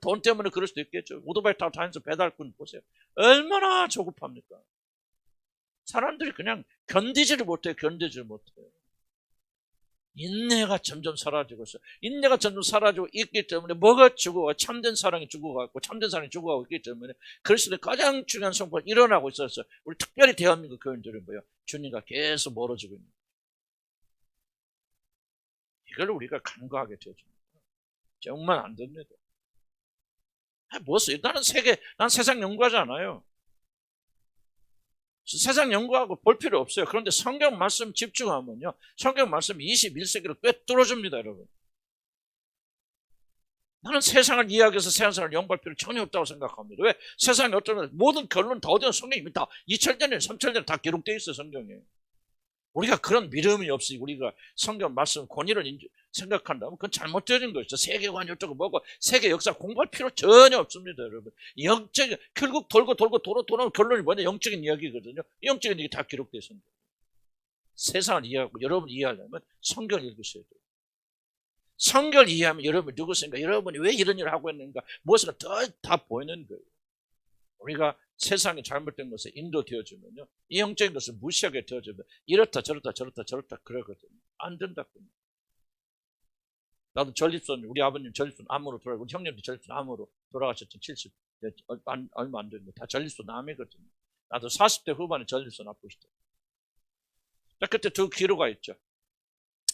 돈 때문에 그럴 수도 있겠죠. 오토바이 타고 다니면서 배달꾼 보세요. 얼마나 조급합니까? 사람들이 그냥 견디지를 못해요. 인내가 점점 사라지고 있어요. 인내가 점점 사라지고 있기 때문에 뭐가 죽어가고 참된 사랑이 죽어가고 참된 사랑이 죽어가고 있기 때문에 그리스도의 가장 중요한 성과가 일어나고 있었어요. 우리 특별히 대한민국 교인들은 뭐예요? 주님과 계속 멀어지고 있는 거예요. 이걸 우리가 간과하게 되어줍니다. 정말 안 됩니다. 나는 세상 연구하지 않아요. 세상 연구하고 볼 필요 없어요. 그런데 성경 말씀 집중하면요. 성경 말씀 21세기를 꿰뚫어줍니다, 여러분. 나는 세상을 이야기해서 세상을 연구할 필요 전혀 없다고 생각합니다. 왜? 세상에 어떤 모든 결론 다 어디나 성경이 다 2000년, 3000년 다 기록되어 있어요, 성경에. 우리가 그런 믿음이 없이 우리가 성경 말씀 권위를 생각한다면 그건 잘못되는 것이죠. 세계관이 어쩌고 뭐고 세계 역사 공부할 필요 전혀 없습니다, 여러분. 영적인 결국 돌고 돌아오는 결론이 뭐냐? 영적인 이야기거든요. 영적인 이야기 다 기록되어 있습니다. 세상을 이해하고 여러분이 이해하려면 성경을 읽으셔야 돼요. 성경을 이해하면 여러분이 누구신가, 여러분이 왜 이런 일을 하고 있는가, 무엇인가 다 보이는 거예요. 우리가 세상이 잘못된 것에 인도되어주면요, 이 영적인 것을 무시하게 되어주면 이렇다 저렇다 그러거든요. 안 된다고요. 나도 전립선, 우리 아버님 전립선 암으로 돌아가고 우리 형님도 전립선 암으로 돌아가셨죠. 70 얼마 안 됐는데 다 전립선 암이거든요. 나도 40대 후반에 전립선 아프시다. 그때 두 기로가 있죠.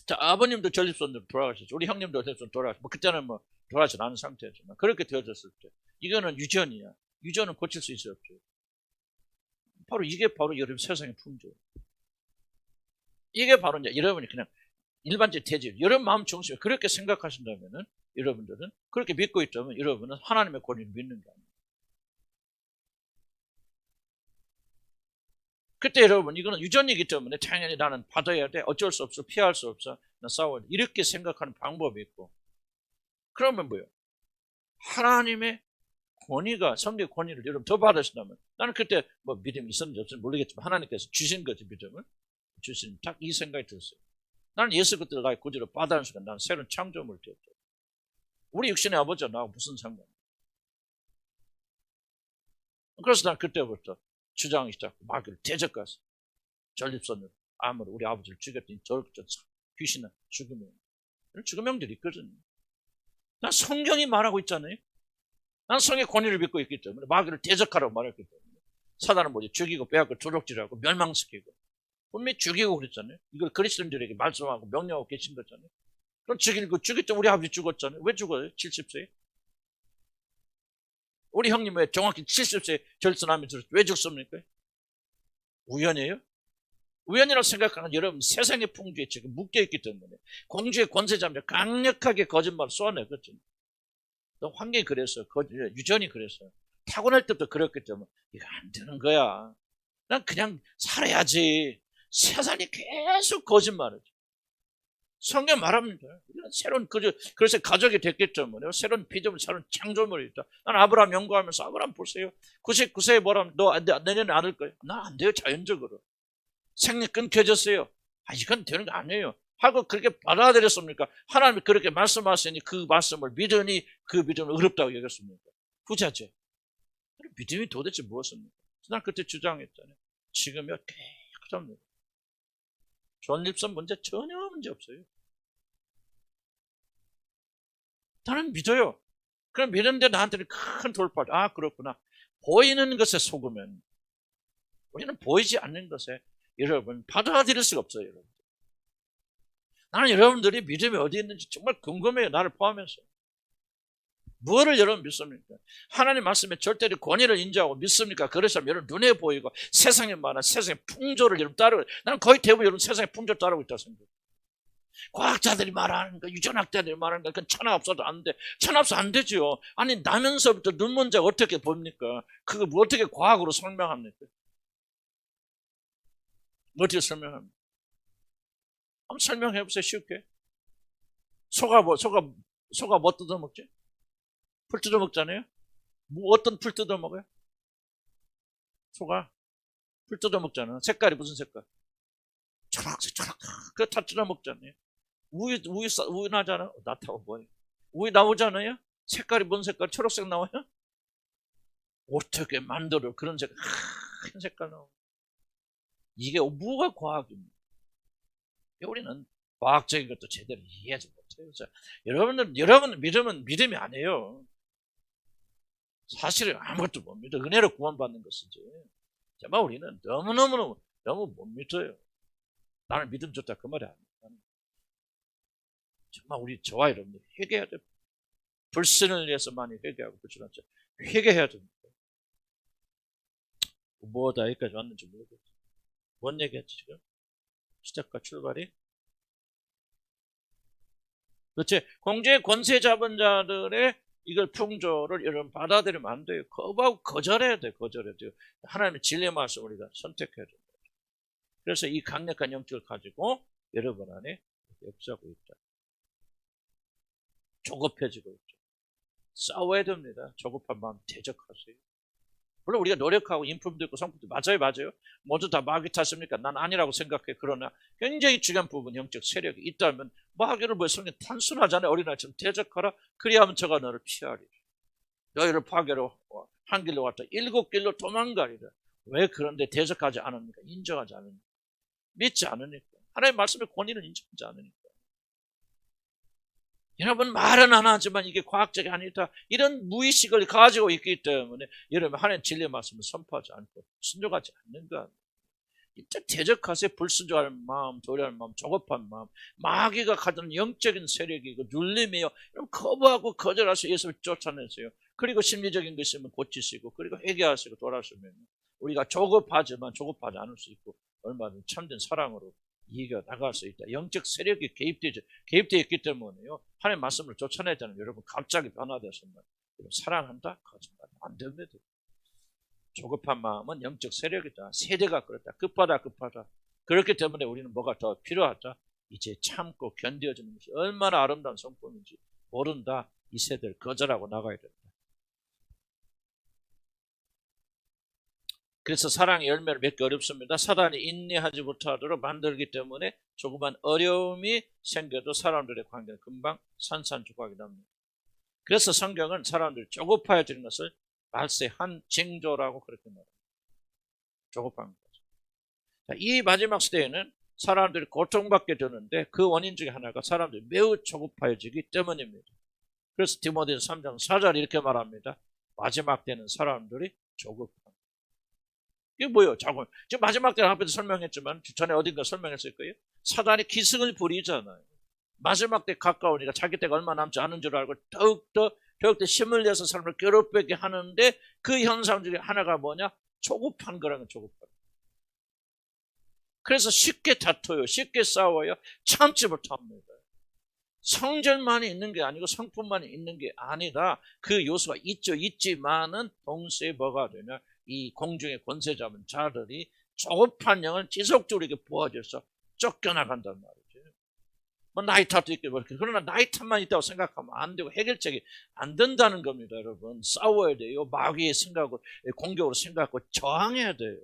자, 아버님도 전립선으로 돌아가셨죠. 우리 형님도 전립선 돌아가셨죠. 그때는 돌아가지 않은 상태였지만 그렇게 되어졌을 때 이거는 유전이야. 유전은 고칠 수 있어요, 없죠? 이게 바로 여러분 세상의 풍조. 이게 바로 이제 여러분이 그냥 일반적인 태질, 여러분 마음 중심에 그렇게 생각하신다면은 여러분들은 그렇게 믿고 있다면 여러분은 하나님의 권위를 믿는 게 아니에요. 그때 여러분 이거는 유전이기 때문에 당연히 나는 받아야 돼, 어쩔 수 없어, 피할 수 없어, 나 싸워야 돼, 이렇게 생각하는 방법이 있고, 그러면 뭐예요? 하나님의 권위가, 성경의 권위를 여러분 더 받으신다면, 나는 그때 믿음이 있었는지 없었는지 모르겠지만 하나님께서 주신 거지, 믿음을 주신, 딱 이 생각이 들었어요. 나는 예수 그리스도를 나의 구주로 받아는 순간 나는 새로운 창조물이 되었죠. 우리 육신의 아버지와 나하고 무슨 상관이야? 그래서 난 그때부터 주장이 시작하고 마귀를 대적가서 전립선으로 암으로 우리 아버지를 죽였더니 귀신은 죽음의 형들이 있거든요. 난 성경이 말하고 있잖아요. 난 성경의 권위를 믿고 있기 때문에 마귀를 대적하라고 말했기 때문에 사단은 뭐지? 죽이고 빼앗고 도둑질하고 멸망시키고 분명히 죽이고 그랬잖아요. 이걸 그리스도인들에게 말씀하고 명령하고 계신 거잖아요. 그럼 죽였던 우리 아버지 죽었잖아요. 왜 죽어요? 70세에? 우리 형님 왜 정확히 70세에 절선하면 왜 죽습니까? 우연이에요? 우연이라고 생각하는 여러분 세상의 풍조에 지금 묶여있기 때문에 공주의 권세자입니다. 강력하게 거짓말을 쏘아내거든요. 환경이 그랬어요. 유전이 그랬어요. 타고날 때부터 그랬기 때문에 이거 안 되는 거야. 난 그냥 살아야지. 세상이 계속 거짓말을. 성경 말합니다. 우리는 새로운 그래서 가족이 됐기 때문에 새로운 비전을 새로운 창조물이 있다. 난 아브라함 연구하면서 아브라함 보세요. 99세에 뭐라면 너 내년에 안 할 거야. 나 안 돼요. 자연적으로. 생리 끊겨졌어요. 이건 되는 거 아니에요. 하고 그렇게 받아들였습니까? 하나님이 그렇게 말씀하시니 그 말씀을 믿으니 그 믿음을 어렵다고 여겼습니까? 부자죠. 믿음이 도대체 무엇입니까? 난 그때 주장했잖아요. 지금요 깨끗합니다. 존립선 문제 전혀 문제 없어요. 나는 믿어요. 그럼 믿는데 나한테는 큰 돌파. 그렇구나. 보이는 것에 속으면 우리는 보이지 않는 것에 여러분 받아들일 수가 없어요. 여러분. 나는 여러분들이 믿음이 어디 있는지 정말 궁금해요. 나를 포함해서. 뭐를 여러분 믿습니까? 하나님 말씀에 절대로 권위를 인정하고 믿습니까? 그래서 여러분 눈에 보이고 세상에 많아 세상의 풍조를 여러분 따르고 나는 거의 대부분 여러분 세상의 풍조를 따르고 있다고 생각해요. 과학자들이 말하는 거, 유전학자들이 말하는 거, 그건 천하 없어도 안 돼. 천하 없어 안 되죠. 아니 나면서부터 눈먼자가 어떻게 봅니까? 그거 뭐 어떻게 과학으로 설명합니까? 어떻게 설명합니까? 한번 설명해 보세요. 쉽게. 소가 뭐 뜯어먹지? 풀 뜯어먹잖아요. 뭐 어떤 풀 뜯어먹어요? 소가 풀 뜯어먹잖아요. 색깔이 무슨 색깔? 초록색. 그거 다 뜯어먹잖아요. 우유 나잖아. 나타고 뭐예요? 우유 나오잖아요. 색깔이 뭔 색깔? 초록색 나와요? 어떻게 만들어 그런 색깔? 큰 색깔 나와. 이게 뭐가 과학입니까? 우리는 과학적인 것도 제대로 이해하지 못해요. 여러분 믿음은 믿음이 아니에요. 사실은 아무것도 못 믿어. 은혜로 구원받는 것이지. 정말 우리는 너무 못 믿어요. 나는 믿음 좋다 그 말이 아닙니다. 정말 저와 여러분들 회개해야 됩니다. 불신을 위해서 많이 회개하고 불신하죠. 회개해야 됩니다. 뭐다 여기까지 왔는지 모르겠어요. 뭔 얘기했지 지금? 시작과 출발이? 그렇지. 공주의 권세 잡은 자들의 이걸 풍조를 여러분 받아들이면 안 돼요. 거부하고 거절해야 돼요. 하나님의 진리의 말씀을 우리가 선택해야 돼요. 그래서 이 강력한 영적을 가지고 여러분 안에 역사하고 있다. 조급해지고 있죠. 싸워야 됩니다. 조급한 마음 대적하세요. 물론 우리가 노력하고 인품도 있고 성품도 맞아요. 모두 다 마귀 탓입니까? 난 아니라고 생각해. 그러나 굉장히 중요한 부분 영적 세력이 있다면 마귀를 뭐 성경 단순하잖아요. 어린아이처럼 대적하라. 그리하면 저가 너를 피하리라. 너희를 파괴로 한 길로 왔다 7길로 도망가리라. 왜 그런데 대적하지 않으니까? 인정하지 않으니까. 믿지 않으니까. 하나님의 말씀의 권위는 인정하지 않으니까. 여러분 말은 안 하지만 이게 과학적이 아니다. 이런 무의식을 가지고 있기 때문에 여러분 하나님의 진리의 말씀을 선포하지 않고 순종하지 않는 것. 진짜 대적하세요. 불순종하는 마음, 도리하는 마음, 조급한 마음, 마귀가 가진 영적인 세력이 눌림이요. 여러분 거부하고 거절하셔서 예수를 쫓아내세요. 그리고 심리적인 것 있으면 고치시고 그리고 회개하시고 돌아서면 우리가 조급하지 않을 수 있고 얼마든지 참된 사랑으로 이겨 나갈 수 있다. 영적 세력이 개입되어 있기 때문에요. 하나님의 말씀을 쫓아내자는 여러분 갑자기 변화되었습니다. 사랑한다? 거짓말 안 됩니다. 조급한 마음은 영적 세력이다. 세대가 그렇다. 급하다. 그렇기 때문에 우리는 뭐가 더 필요하다? 이제 참고 견뎌주는 것이 얼마나 아름다운 성품인지 모른다. 이 세대를 거절하고 나가야 된다. 그래서 사랑의 열매를 맺기 어렵습니다. 사단이 인내하지 못하도록 만들기 때문에 조그만 어려움이 생겨도 사람들의 관계는 금방 산산조각이 납니다. 그래서 성경은 사람들이 조급해지는 것을 말세한 징조라고 그렇게 말합니다. 조급한 거죠. 이 마지막 시대에는 사람들이 고통받게 되는데 그 원인 중에 하나가 사람들이 매우 조급해지기 때문입니다. 그래서 디모데전서 3장 4절 이렇게 말합니다. 마지막 때는 사람들이 조급합니다. 이게 뭐예요? 지금 마지막 때는 앞에도 설명했지만 전에 어딘가 설명했을 거예요. 사단이 기승을 부리잖아요. 마지막 때 가까우니까 자기 때가 얼마 남지 않은 줄 알고 더욱더 힘을 내서 사람을 괴롭게 하는데 그 현상 중에 하나가 뭐냐? 조급한 거라는 조급한. 그래서 쉽게 다퉈요. 쉽게 싸워요. 참지 못합니다. 성질만이 있는 게 아니고 성품만이 있는 게 아니라 그 요소가 있지만은 동시에 뭐가 되냐? 이 공중의 권세 잡은 자들이 조급한 영을 지속적으로 이렇게 부어져서 쫓겨나간단 말이죠. 뭐 나이 탓도 있고 그렇게. 그러나 나이 탓만 있다고 생각하면 안 되고 해결책이 안 된다는 겁니다, 여러분. 싸워야 돼요. 마귀의 생각을, 공격으로 생각하고 저항해야 돼요.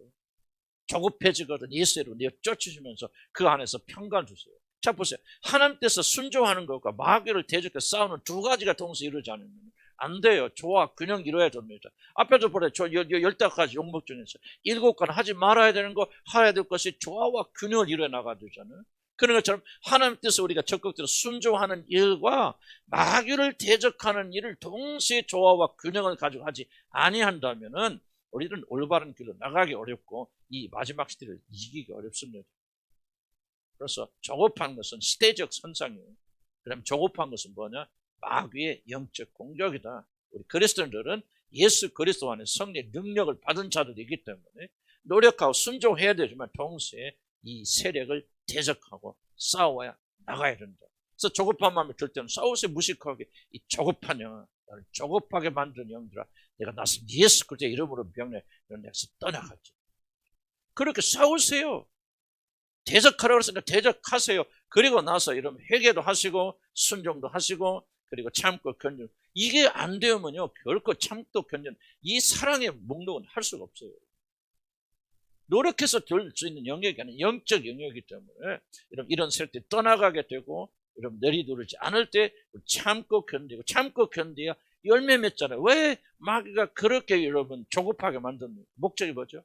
조급해지거든 예수로 쫓으시면서 그 안에서 평강 주세요. 자, 보세요. 하나님께서 순종하는 것과 마귀를 대적해 싸우는 두 가지가 동시에 이루어지지 않으면 안 돼요. 조화, 균형 이루어야 됩니다. 앞에도 보래. 저 15가지 용법 중에서 7가지 하지 말아야 되는 거, 해야 될 것이 조화와 균형을 이루어 나가야 되잖아요. 그런 것처럼 하나님께서 우리가 적극적으로 순종하는 일과 마귀를 대적하는 일을 동시에 조화와 균형을 가지고 하지 아니한다면은 우리는 올바른 길로 나가기 어렵고 이 마지막 시대를 이기기 어렵습니다. 그래서 조급한 것은 시대적 선상이에요. 그럼 조급한 것은 뭐냐? 마귀의 영적 공격이다. 우리 그리스도인들은 예수 그리스도 안에 성령의 능력을 받은 자들이기 때문에 노력하고 순종해야 되지만 동시에 이 세력을 대적하고 싸워야 나가야 된다. 그래서 조급한 마음이 들 때는 싸우세요. 무식하게. 이 조급한 영아, 나를 조급하게 만드는 영들아, 내가 나서 예수 그리스도의 이름으로 명령해 너는 내게서 떠나가지. 그렇게 싸우세요. 대적하라고 했으니까 대적하세요. 그리고 나서 이러면 회개도 하시고 순종도 하시고 그리고 참고 견뎌. 이게 안 되면요 결코 참고 견뎌 이 사랑의 목록은 할 수가 없어요. 노력해서 될 수 있는 영역이 아니라 영적 영역이기 때문에 이런 세력들이 떠나가게 되고 내리두르지 않을 때 참고 견디고 참고 견디야 열매 맺잖아요. 왜 마귀가 그렇게 여러분 조급하게 만든 목적이 뭐죠?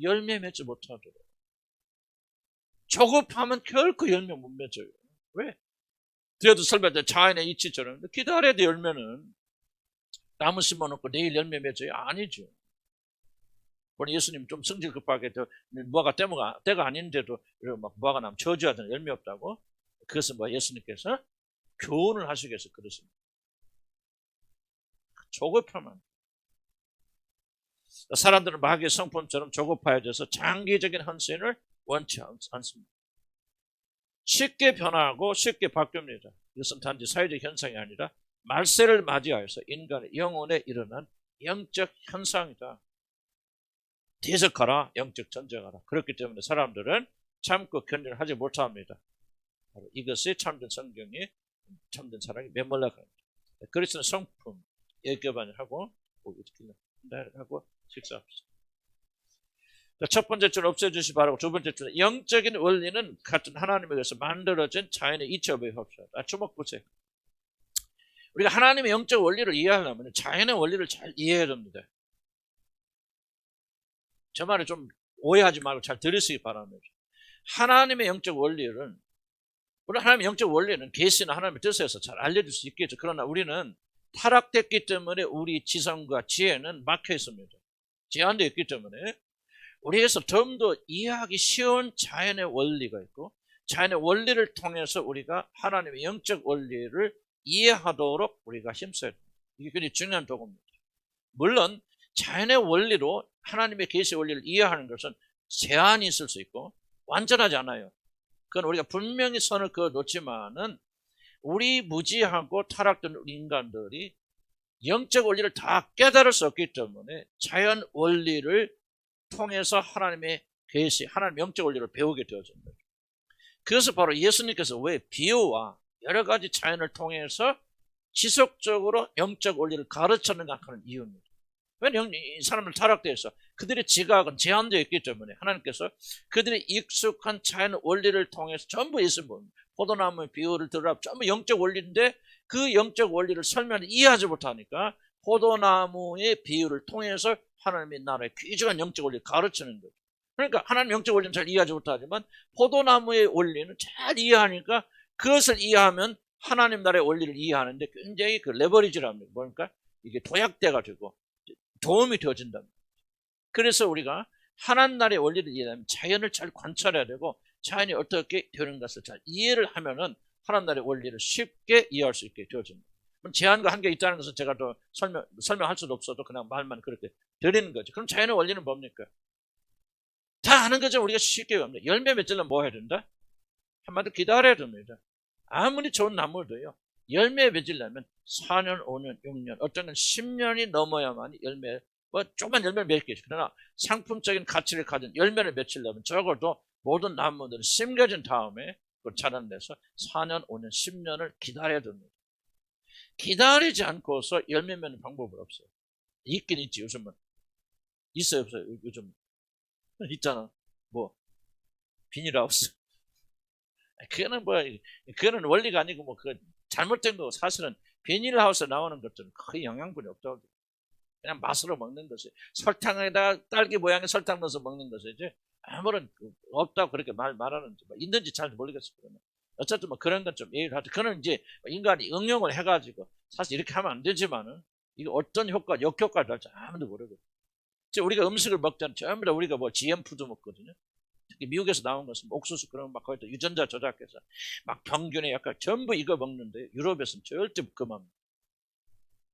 열매 맺지 못하도록. 조급하면 결코 열매 못 맺어요. 왜? 뒤에도 설명했던 자연의 이치처럼 기다려야 돼. 열매는 나무 심어놓고 내일 열매 맺어요? 아니죠. 우리 예수님 좀 성질 급하게 무화과 때가 아닌데도 막 무화과 나면 저주하던 열매 없다고. 그것은 뭐 예수님께서 교훈을 하시기 위해서 그렇습니다. 조급하면 사람들은 마귀의 성품처럼 조급해져서 장기적인 헌신을 원치 않습니다. 쉽게 변화하고 쉽게 바뀝니다. 이것은 단지 사회적 현상이 아니라 말세를 맞이하여서 인간의 영혼에 일어난 영적 현상이다. 대적하라, 영적 전쟁하라. 그렇기 때문에 사람들은 참고 견디를 하지 못합니다. 바로 이것이 참된 성경이 참된 사랑이 메몰라 합니다. 그리스도는 성품 예교반을 하고 식사합시다. 첫 번째 줄은 없애주시 바라고 두 번째 줄은 영적인 원리는 같은 하나님에 의해서 만들어진 자연의 이치업에 합시다. 주목 보세요. 우리가 하나님의 영적 원리를 이해하려면 자연의 원리를 잘 이해해야 됩니다. 저 말을 좀 오해하지 말고 잘 들으시기 바랍니다. 하나님의 영적 원리는 우리 하나님의 영적 원리는 계시나 하나님의 뜻에서 잘 알려줄 수 있겠죠. 그러나 우리는 타락됐기 때문에 우리 지성과 지혜는 막혀 있습니다. 제한되어 있기 때문에 우리에서 좀 더 이해하기 쉬운 자연의 원리가 있고 자연의 원리를 통해서 우리가 하나님의 영적 원리를 이해하도록 우리가 힘써야 됩니다. 이게 굉장히 중요한 도구입니다. 물론 자연의 원리로 하나님의 계시의 원리를 이해하는 것은 제한이 있을 수 있고 완전하지 않아요. 그건 우리가 분명히 선을 그어놓지만은 우리 무지하고 타락된 인간들이 영적 원리를 다 깨달을 수 없기 때문에 자연 원리를 통해서 하나님의 계시, 하나님의 영적 원리를 배우게 되어집니다. 그래서 바로 예수님께서 왜 비유와 여러 가지 자연을 통해서 지속적으로 영적 원리를 가르쳤는가 하는 이유입니다. 왜냐하면 이 사람들 타락되어 있어. 그들의 지각은 제한되어 있기 때문에 하나님께서 그들의 익숙한 자연 원리를 통해서 전부 예수님 포도나무의 비유를 들으라 전부 영적 원리인데 그 영적 원리를 설명을 이해하지 못하니까 포도나무의 비유를 통해서 하나님의 나라의 귀중한 영적 원리를 가르치는 거죠. 그러니까 하나님의 영적 원리는 잘 이해하지 못하지만 포도나무의 원리는 잘 이해하니까 그것을 이해하면 하나님 나라의 원리를 이해하는데 굉장히 그 레버리지랍니다. 뭐니까 이게 도약돼가지고 도움이 되어진답니다. 그래서 우리가 하나님 나라의 원리를 이해하면 자연을 잘 관찰해야 되고 자연이 어떻게 되는 것을 잘 이해를 하면은 하나님 나라의 원리를 쉽게 이해할 수 있게 되어집니다. 제한과 한계가 있다는 것은 제가 더 설명할 수도 없어도 그냥 말만 그렇게 드리는 거죠. 그럼 자연의 원리는 뭡니까? 다 아는 거죠. 우리가 쉽게 외웁니다. 열매 맺으려면 뭐 해야 된다? 한마디로 기다려야 됩니다. 아무리 좋은 나무도요. 열매 맺으려면 4년, 5년, 6년, 어떤 건 10년이 넘어야만 열매, 조금만 열매를 맺겠죠. 그러나 상품적인 가치를 가진 열매를 맺으려면 적어도 모든 나무들은 심겨진 다음에 그 자라내서 4년, 5년, 10년을 기다려야 됩니다. 기다리지 않고서 열매 맺는 방법은 없어요. 있긴 있지, 요즘은. 있어요, 없어요, 요즘? 있잖아. 뭐, 비닐하우스. 그거는 원리가 아니고, 뭐, 그 잘못된 거고, 사실은 비닐하우스에 나오는 것들은 거의 영양분이 없다고. 그냥 맛으로 먹는 것이. 설탕에다가 딸기 모양의 설탕 넣어서 먹는 것이지, 아무런 없다고 그렇게 말하는지, 뭐 있는지 잘 모르겠어요. 그러면. 어쨌든 뭐 그런 건 좀 예의를 하죠. 그거는 이제 인간이 응용을 해가지고, 사실 이렇게 하면 안 되지만은, 이게 어떤 효과, 역효과를 할지 아무도 모르거든요. 우리가 음식을 먹자면 전부 다 우리가 뭐 GM 푸드 먹거든요. 특히 미국에서 나온 것은 옥수수 그런 막 거기다 유전자 조작해서 막 병균에 약간 전부 이거 먹는데 유럽에서는 절대 그만.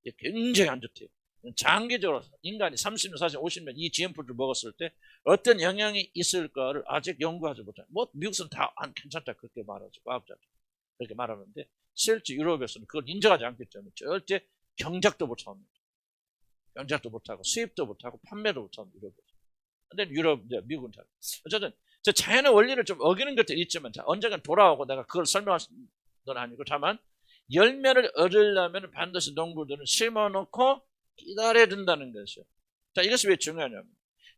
이게 굉장히 안 좋대요. 장기적으로 인간이 30년, 40년, 50년 이 GM 푸드를 먹었을 때 어떤 영향이 있을까를 아직 연구하지 못해요. 뭐 미국에서는 다 안 괜찮다 그렇게 말하죠. 과학자들 그렇게 말하는데 실제 유럽에서는 그걸 인정하지 않기 때문에 절대 경작도 못합니다. 경작도 못하고 수입도 못하고 판매도 못하는 유럽에서. 근데 유럽, 이제 미국은 잘. 어쨌든 저 자연의 원리를 좀 어기는 것들이 있지만 언젠간 돌아오고 내가 그걸 설명할 건 아니고 다만 열매를 얻으려면 반드시 농부들은 심어놓고 기다려야 된다는 것이요. 자, 이것이 왜 중요하냐면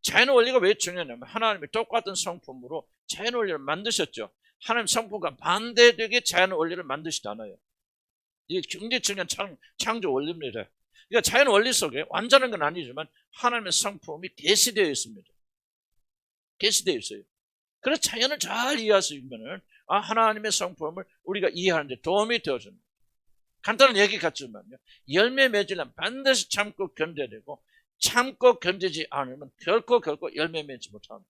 자연의 원리가 왜 중요하냐면 하나님이 똑같은 성품으로 자연의 원리를 만드셨죠. 하나님 성품과 반대되게 자연의 원리를 만드시지 않아요. 이게 굉장히 중요한 창조 원리입니다. 그러니까 자연 원리 속에 완전한 건 아니지만 하나님의 성품이 계시되어 있습니다. 계시되어 있어요. 그래서 자연을 잘 이해할 수 있으면 하나님의 성품을 우리가 이해하는 데 도움이 되어줍니다. 간단한 얘기 같지만요. 열매 맺으려면 반드시 참고 견뎌야 되고 참고 견디지 않으면 결코 열매 맺지 못합니다.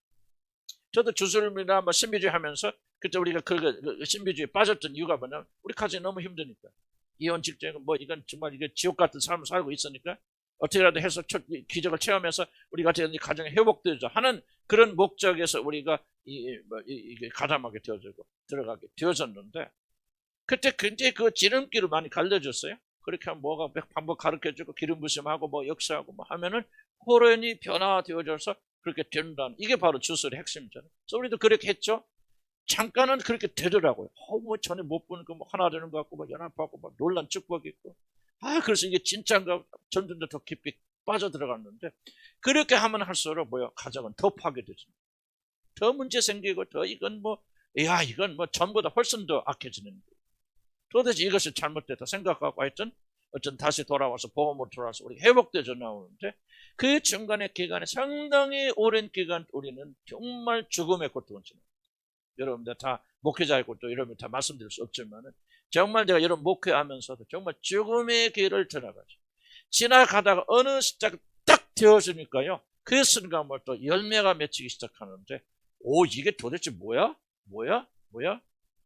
저도 주술이나 뭐 신비주의 하면서 그때 우리가 그 신비주의에 빠졌던 이유가 뭐냐면 우리 가정이 너무 힘드니까. 이혼 직전에 뭐 이건 정말 이게 지옥 같은 삶을 살고 있으니까 어떻게라도 해서 기적을 체험해서 우리가 가정이 회복되자 하는 그런 목적에서 우리가 이게 가담하게 되어지고 들어가게 되어졌는데 그때 굉장히 그 지름길을 많이 갈려줬어요. 그렇게 하면 뭐가 방법 가르쳐주고 기름 부심하고 뭐 역사하고 뭐 하면은 호련이 변화되어져서 그렇게 된다는 이게 바로 주술의 핵심이잖아요. 그래서 우리도 그렇게 했죠. 잠깐은 그렇게 되더라고요. 뭐 전에 못 보는 거 뭐 하나 되는 것 같고 뭐 연합하고 뭐 놀란 축복이 있고 그래서 이게 진짜인가 점점 더 깊이 빠져들어갔는데 그렇게 하면 할수록 가정은 더 파괴되죠. 더 문제 생기고 더 이건 이건 전보다 훨씬 더 악해지는 거예요. 도대체 이것이 잘못됐다 생각하고 하여튼 어쩐 다시 돌아와서 보험으로 돌아와서 우리가 회복되져 나오는데 그 중간의 기간에 상당히 오랜 기간 우리는 정말 죽음의 고통을 지내요. 여러분들 다 목회자이고 또 여러분 다 말씀드릴 수 없지만은 정말 제가 여러분 목회하면서도 정말 죽음의 길을 지나가다가 어느 시작 딱 되어지니까요. 그 순간 또 열매가 맺히기 시작하는데 이게 도대체 뭐야?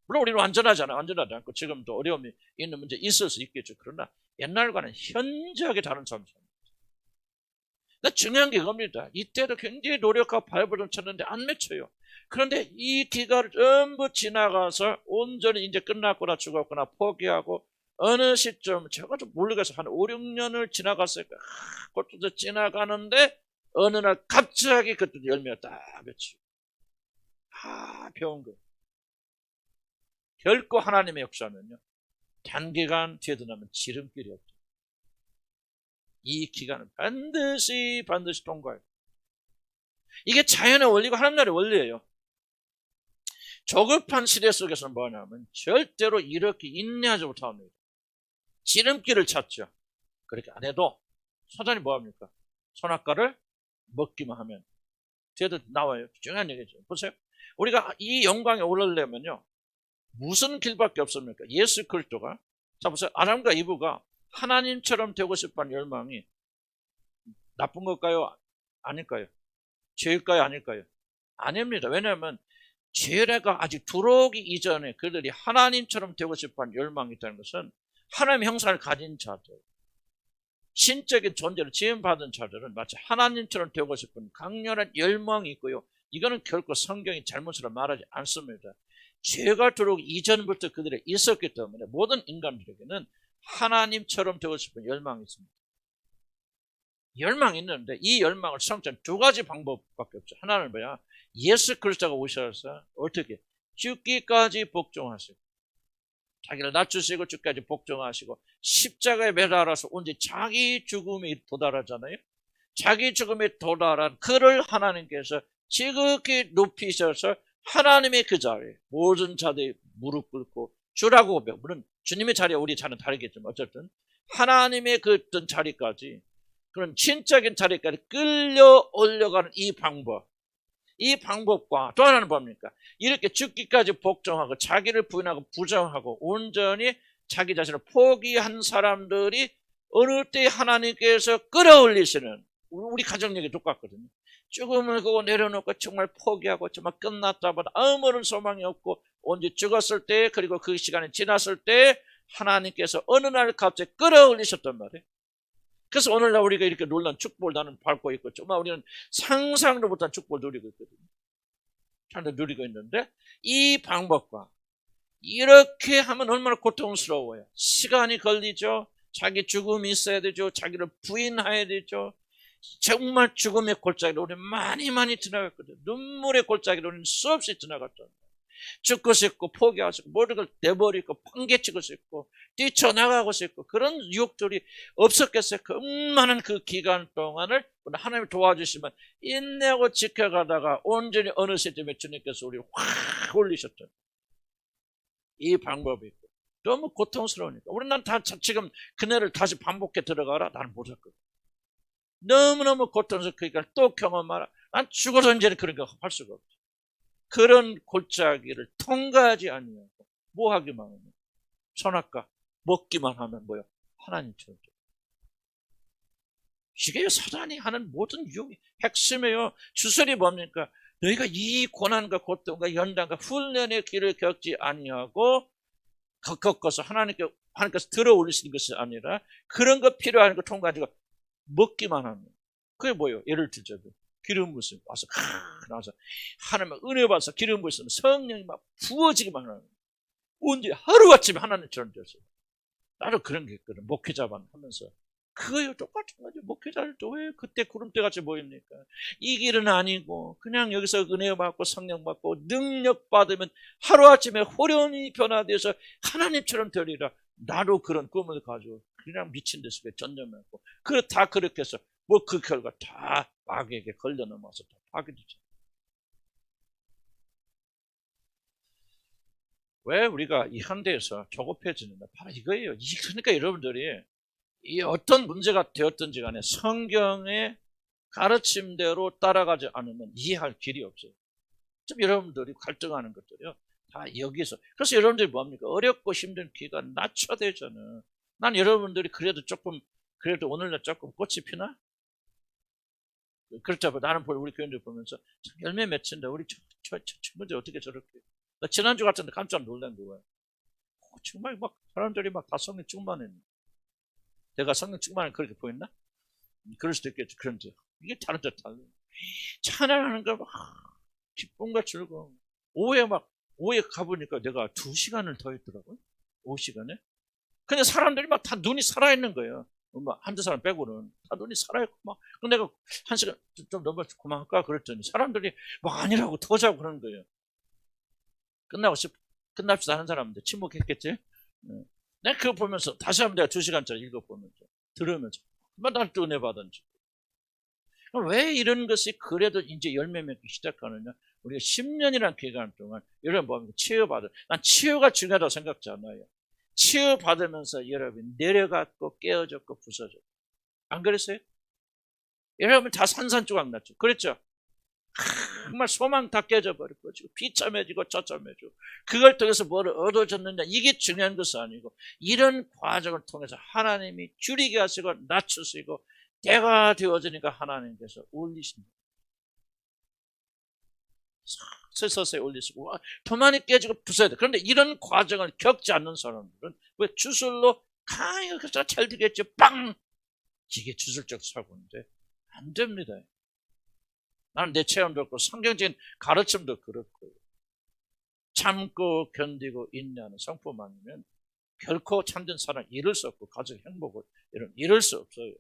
물론 우리는 완전하지 않고 지금도 어려움이 있는 문제 있을 수 있겠죠. 그러나 옛날과는 현저하게 다른 삶입니다. 중요한 게 이겁니다. 이때도 굉장히 노력하고 발버둥 쳤는데 안 맺혀요. 그런데 이 기간을 전부 지나가서 온전히 이제 끝났거나 죽었거나 포기하고 어느 시점 제가 좀 모르겠어요. 한 5, 6년을 지나갔어요. 그것도 지나가는데 어느 날 갑자기 그때 열매가 딱 맺히고 배운 거. 결코 하나님의 역사는요. 단기간 뒤에 드나면 지름길이 없다. 이 기간은 반드시 통과해요. 이게 자연의 원리고 하나님 나라의 원리예요. 조급한 시대 속에서는 뭐냐면 절대로 이렇게 인내하지 못합니다. 지름길을 찾죠. 그렇게 안 해도 사단이 뭐합니까? 선악과를 먹기만 하면 뒤에도 나와요. 중요한 얘기죠. 보세요. 우리가 이 영광에 오르려면요. 무슨 길밖에 없습니까? 예수 그리스도가 자 보세요. 아담과 이브가 하나님처럼 되고 싶어하는 열망이 나쁜 걸까요? 아닐까요? 죄일까요? 아닐까요? 아닙니다. 왜냐하면 죄가 아직 들어오기 이전에 그들이 하나님처럼 되고 싶어하는 열망이 있다는 것은 하나님의 형상을 가진 자들, 신적인 존재를 지음받은 자들은 마치 하나님처럼 되고 싶은 강렬한 열망이 있고요. 이거는 결코 성경이 잘못으로 말하지 않습니다. 죄가 들어오기 이전부터 그들이 있었기 때문에 모든 인간들에게는 하나님처럼 되고 싶은 열망이 있습니다. 열망이 있는데 이 열망을 성취한 두 가지 방법밖에 없죠. 하나는 뭐야? 예수 그리스도가 오셔서 어떻게 죽기까지 복종하시고 자기를 낮추시고 죽기까지 복종하시고 십자가에 매달아서 온지 자기 죽음이 도달하잖아요. 자기 죽음에 도달한 그를 하나님께서 지극히 높이셔서 하나님의 그 자리에 모든 자들이 무릎 꿇고 주라고 고백. 물론 주님의 자리와 우리 자리는 다르겠지만 어쨌든 하나님의 그 어떤 자리까지 그런 진짜적인 자리까지 끌려 올려가는 이 방법과 또 하나는 뭡니까? 이렇게 죽기까지 복종하고 자기를 부인하고 부정하고 온전히 자기 자신을 포기한 사람들이 어느 때 하나님께서 끌어올리시는 우리 가정 얘기 똑같거든요. 죽음을 그거 내려놓고 정말 포기하고 정말 끝났다보다 아무런 소망이 없고 언제 죽었을 때 그리고 그 시간이 지났을 때 하나님께서 어느 날 갑자기 끌어올리셨단 말이에요. 그래서 오늘날 우리가 이렇게 놀라운 축복을 나는 밟고 있고 정말 우리는 상상도 못한 축복을 누리고 있거든요. 잘 누리고 있는데 이 방법과 이렇게 하면 얼마나 고통스러워요. 시간이 걸리죠. 자기 죽음이 있어야 되죠. 자기를 부인해야 되죠. 정말 죽음의 골짜기로 우리 많이 지나갔거든요. 눈물의 골짜기로 우리는 수없이 지나갔잖아요. 죽고 싶고 포기하고 싶고 모든 걸 내버리고 판개치고 싶고 뛰쳐나가고 싶고 그런 유혹들이 없었겠어요. 그 많은 그 기간 동안을 하나님이 도와주시면 인내하고 지켜가다가 온전히 어느 시점에 주님께서 우리를 확 올리셨죠. 이 방법이 있고 너무 고통스러우니까 우리 난 다 지금 그네를 다시 반복해 들어가라 나는 못했거든. 너무너무 고통스러워. 그러니까 또 경험하라. 난 죽어서 이제는 그런 거 할 수가 없죠. 그런 골짜기를 통과하지 아니하고 뭐 하기만 하면 선악과 먹기만 하면 뭐요? 하나님처럼. 이게 사단이 하는 모든 유혹의 핵심이에요. 주설이 뭡니까? 너희가 이 고난과 고통과 연단과 훈련의 길을 겪지 아니하고 겪어서 하나님께서 들어올리시는 것이 아니라 그런 거 필요한 거 통과하지고 먹기만 하면 그게 뭐예요? 예를 들자면 기름 부으시면 와서 나와서 하나님의 은혜 받아서 기름 부으시면 성령이 막 부어지기만 하는 언제 하루아침에 하나님처럼 되었어요. 나도 그런 게 있거든. 목회자만 하면서 그거요 똑같은 거죠. 목회자들도 왜 그때 구름대같이 보입니까? 이 길은 아니고 그냥 여기서 은혜 받고 성령 받고 능력 받으면 하루아침에 호련히 변화돼서 하나님처럼 되리라. 나도 그런 꿈을 가지고 그냥 미친 듯이 전념했고 다 그렇게 해서 뭐 그 결과 다 마귀에게 걸려 넘어서 다 파괴되죠. 왜 우리가 이 현대에서 조급해지는가? 바로 이거예요. 그러니까 여러분들이 이 어떤 문제가 되었든지 간에 성경의 가르침대로 따라가지 않으면 이해할 길이 없어요. 좀 여러분들이 갈등하는 것들이요. 다 여기서. 그래서 여러분들이 뭡니까? 어렵고 힘든 기간 낮춰대잖아. 난 여러분들이 그래도 오늘날 조금 꽃이 피나? 그렇다고 나는 우리 교인들 보면서 열매 맺힌다. 우리 친구들 어떻게 저렇게. 나 지난주 같은데 깜짝 놀란 거야. 정말 막 사람들이 막 다 성령 충만했네. 내가 성령 충만을 그렇게 보였나? 그럴 수도 있겠지. 그런데 이게 다른 데 달라. 찬양하는 거 막 기쁨과 즐거움. 오후에 가보니까 내가 2시간을 더 했더라고요. 오후 시간에. 근데 사람들이 막 다 눈이 살아있는 거예요. 한두 사람 빼고는 다 눈이 살아있고 막. 근데 내가 1시간 좀 넘어 그만할까 그랬더니 사람들이 막 아니라고 더 자고 그러는 거예요. 끝납시다 하는 사람인데 침묵했겠지? 내가 그거 보면서 다시 한번 내가 2시간짜리 읽어보면서 들으면서 난 또 은혜 받은지. 왜 이런 것이 그래도 이제 열매 맺기 시작하느냐? 우리가 10년이라는 기간 동안 여러분 보면 치유받은 난 치유가 중요하다고 생각지 않아요. 치유받으면서 여러분 내려갔고 깨어졌고 부서졌고 안 그랬어요? 여러분 다 산산조각 났죠. 그랬죠? 정말 소망 다 깨져버리고 지금 비참해지고 처참해지고 그걸 통해서 뭘 얻어졌느냐 이게 중요한 것은 아니고 이런 과정을 통해서 하나님이 줄이게 하시고 낮추시고 때가 되어지니까 하나님께서 올리십니다. 서서히 올리시고 더 많이 깨지고 부숴야 돼. 그런데 이런 과정을 겪지 않는 사람들은 왜 주술로 강하게 잘 되겠죠. 빵! 이게 주술적 사고인데 안 됩니다. 나는 내 체험도 그렇고 성경적인 가르침도 그렇고요. 참고 견디고 인내하는 성품 아니면 결코 참된 사랑 이룰 수 없고 가정 행복을 이룰 수 없어요.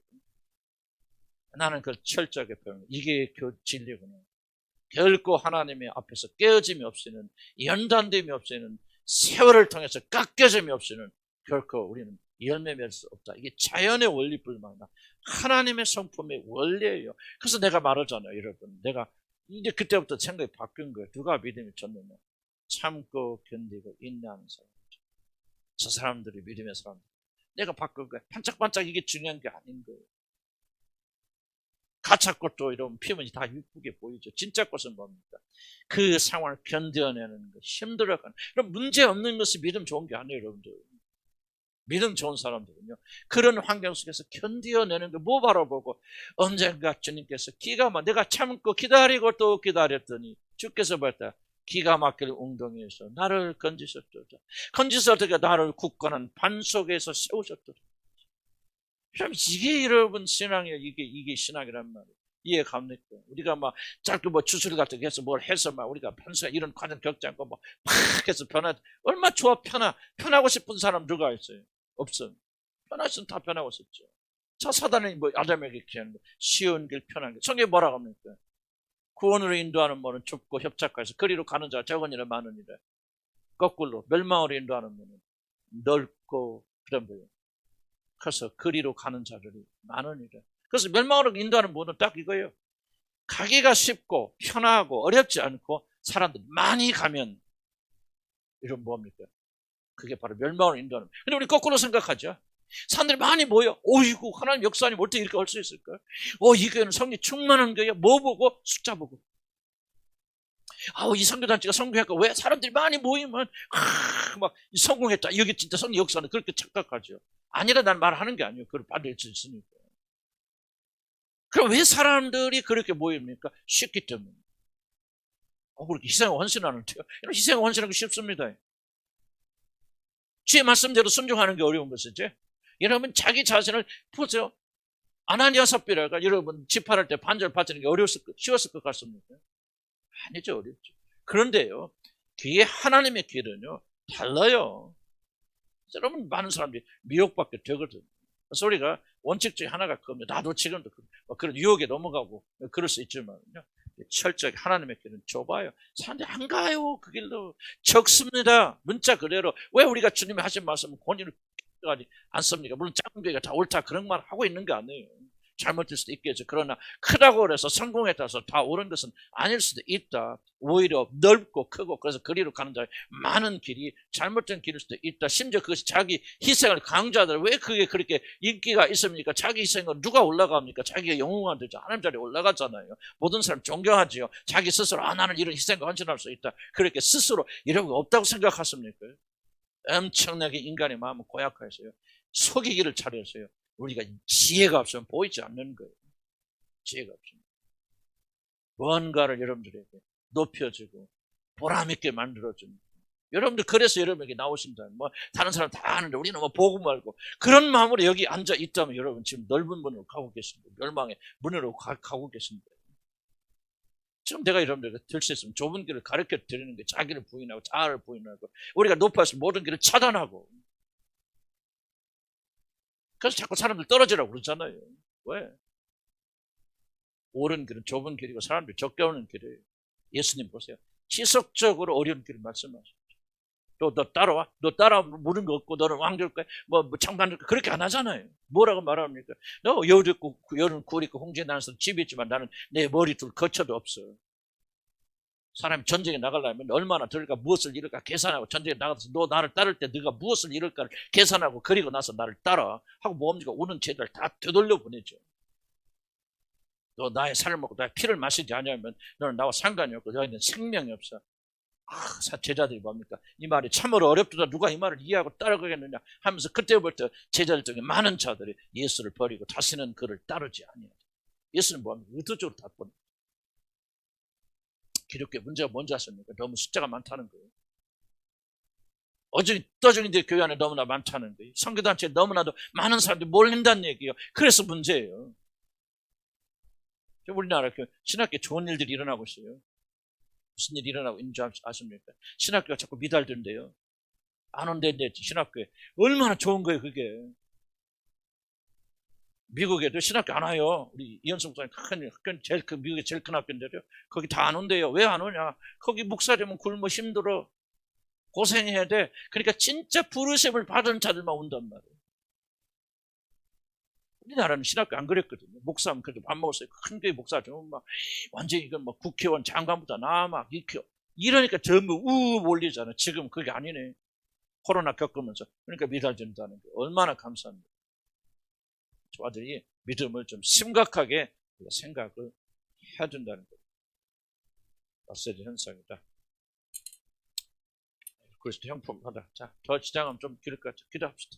나는 그걸 철저하게 배우는 이게 진리구나. 결코 하나님의 앞에서 깨어짐이 없이는, 연단됨이 없이는, 세월을 통해서 깎여짐이 없이는 결코 우리는 열매 맺을 수 없다. 이게 자연의 원리뿐만 아니라 하나님의 성품의 원리예요. 그래서 내가 말하잖아요, 여러분. 내가 이제 그때부터 생각이 바뀐 거예요. 누가 믿음이 졌느냐? 참고 견디고 인내하는 사람. 저 사람들이 믿음의 사람들. 내가 바꾼 거예요. 반짝반짝 이게 중요한 게 아닌 거예요. 가짜꽃도 이러면 피면 다 이쁘게 보이죠. 진짜 꽃은 뭡니까? 그 상황을 견뎌내는 것, 힘들어가는. 그럼 문제 없는 것이 믿음 좋은 게 아니에요, 여러분들. 믿음 좋은 사람들은요, 그런 환경 속에서 견뎌내는 거 뭐 바라보고, 언젠가 주님께서 내가 참고 기다리고 또 기다렸더니 주께서 봤다. 기가 막힐 웅덩이에서 나를 건지셨도다. 건지셨다가 나를 굳건한 반 속에서 세우셨도다. 그럼 이게 여러분 신앙이에요. 이게 신앙이란 말이에요. 이해 갑니까? 우리가 막 짧게 주술 같은 거 해서 뭘 해서 막 우리가 편수 이런 과정 겪지 않고 막 해서 얼마 좋아 편하고 싶은 사람 누가 있어요? 없어. 편하시면 다 편하고 싶죠. 자, 사단이 아담에게 기하는 거 쉬운 길 편한 길. 성경에 뭐라고 합니까? 구원으로 인도하는門은 좁고 협착해서 그리로 가는 자가 적으니라 많으니라. 거꾸로 멸망으로 인도하는門은 넓고 그런 거예요. 그래서 그리로 가는 자들이 많으니라. 그래서 멸망으로 인도하는門은 딱 이거예요. 가기가 쉽고 편하고 어렵지 않고 사람들이 많이 가면 이런 뭡니까? 그게 바로 멸망으로 인도하는. 근데 우리 거꾸로 생각하죠. 사람들이 많이 모여. 오이고 하나님 역사님 어떻게 이렇게 할 수 있을까요? 이 교회는 성령 충만한 교회야. 뭐 보고? 숫자 보고. 이 선교단체가 성공했고 왜 사람들이 많이 모이면 막 성공했다. 여기 진짜 성령 역사는 그렇게 착각하죠. 아니라 난 말하는 게 아니에요. 그걸 받을 수 있으니까. 그럼 왜 사람들이 그렇게 모입니까? 쉽기 때문에. 그렇게 희생을 헌신하는데요. 이런 희생을 헌신하는 게 쉽습니다. 주의 말씀대로 순종하는 게 어려운 것이지. 여러분 자기 자신을 보세요. 아나니아 삽비라가 여러분 집합할 때 반절 바치는 게 쉬웠을 것 같습니까? 아니죠, 어렵죠. 그런데요, 그게 하나님의 길은요 달라요. 여러분 많은 사람들이 미혹받게 되거든요. 그래서 우리가 원칙 중에 하나가 그겁니다. 나도 지금도 그런 유혹에 넘어가고 그럴 수 있지만요, 철저하게 하나님의 길은 좁아요. 사람들이 안 가요. 그 길도 적습니다. 문자 그대로. 왜 우리가 주님이 하신 말씀을 본인을 안 씁니까? 물론 작은 교회가 다 옳다 그런 말 하고 있는 게 아니에요. 잘못될 수도 있겠죠. 그러나 크다고 해서 성공했다 해서 다 옳은 것은 아닐 수도 있다. 오히려 넓고 크고 그래서 그리로 가는 자 많은 길이 잘못된 길일 수도 있다. 심지어 그것이 자기 희생을 강조하더라. 왜 그게 그렇게 인기가 있습니까? 자기 희생은 누가 올라갑니까? 자기가 영웅한 되죠. 하나님 자리에 올라가잖아요. 모든 사람 존경하지요. 자기 스스로 나는 이런 희생과 헌신할 수 있다. 그렇게 스스로 이런 거 없다고 생각하십니까? 엄청나게 인간의 마음은 고약해서요. 속이기를 잘해서요. 우리가 지혜가 없으면 보이지 않는 거예요. 지혜가 없으면. 뭔가를 여러분들에게 높여주고 보람있게 만들어줍니다. 여러분들 그래서 여러분에게 나오신다. 다른 사람 다 아는데 우리는 보고 말고 그런 마음으로 여기 앉아 있다면 여러분 지금 넓은 문으로 가고 계십니다. 멸망의 문으로 가고 계십니다. 지금 내가 여러분들에게 들 수 있으면 좁은 길을 가르쳐 드리는 게 자기를 부인하고 자아를 부인하고 우리가 높아서 모든 길을 차단하고 그래서 자꾸 사람들 떨어지라고 그러잖아요. 왜? 옳은 길은 좁은 길이고 사람들이 적게 오는 길이에요. 예수님 보세요. 지속적으로 어려운 길을 말씀하시죠. 너 따라와. 너 따라 물은 거 없고 너는 왕될 거야. 장관될 거야. 그렇게 안 하잖아요. 뭐라고 말합니까? 너 여울 있고 여름 굴 있고 홍지에 나는 집이 있지만 나는 내 머리둘 거처도 없어. 사람이 전쟁에 나가려면 얼마나 들까 무엇을 잃을까 계산하고 전쟁에 나가서 너 나를 따를 때 네가 무엇을 잃을까를 계산하고 그리고 나서 나를 따라 하고 뭡니까? 오는 죄들 다 되돌려 보내죠. 너 나의 살을 먹고 나의 피를 마시지 않으면 너는 나와 상관이 없고 너희는 생명이 없어. 제자들이 뭡니까? 이 말이 참으로 어렵다. 누가 이 말을 이해하고 따라가겠느냐 하면서 그때부터 제자들 중에 많은 자들이 예수를 버리고 다시는 그를 따르지 아니하죠. 예수는 뭡니까? 의도적으로 다 버립니다. 기독교 문제가 뭔지 아십니까? 너무 숫자가 많다는 거예요. 떠주인들 교회 안에 너무나 많다는 거예요. 선교단체에 너무나도 많은 사람들이 몰린다는 얘기예요. 그래서 문제예요. 우리나라 신학교에 좋은 일들이 일어나고 있어요. 무슨 일이 일어나고 있는지 아십니까? 신학교가 자꾸 미달된대요. 안 온대는데 신학교에 얼마나 좋은 거예요 그게. 미국에도 신학교 안 와요. 우리 이현숙 목사님 큰 학교, 제일 큰 미국의 제일 큰 학교인데요. 거기 다 안 온대요. 왜 안 오냐? 거기 목사되면 굶어 힘들어. 고생해야 돼. 그러니까 진짜 부르심을 받은 자들만 온단 말이에요. 우리나라는 신학교 안 그랬거든요. 목사하면 그렇게 밥 먹었어요. 큰 교회 목사 좀 막 완전히 이건 뭐 국회의원 장관보다 나 막 이러니까 전부 몰리잖아. 지금 그게 아니네. 코로나 겪으면서. 그러니까 미달진다는 게 얼마나 감사합니다. 저들이 믿음을 좀 심각하게 생각을 해야 된다는 거예요. 마세지 현상이다. 그리스도 형품하다. 자, 더 지장하면 좀 길을 것 같아. 기도합시다.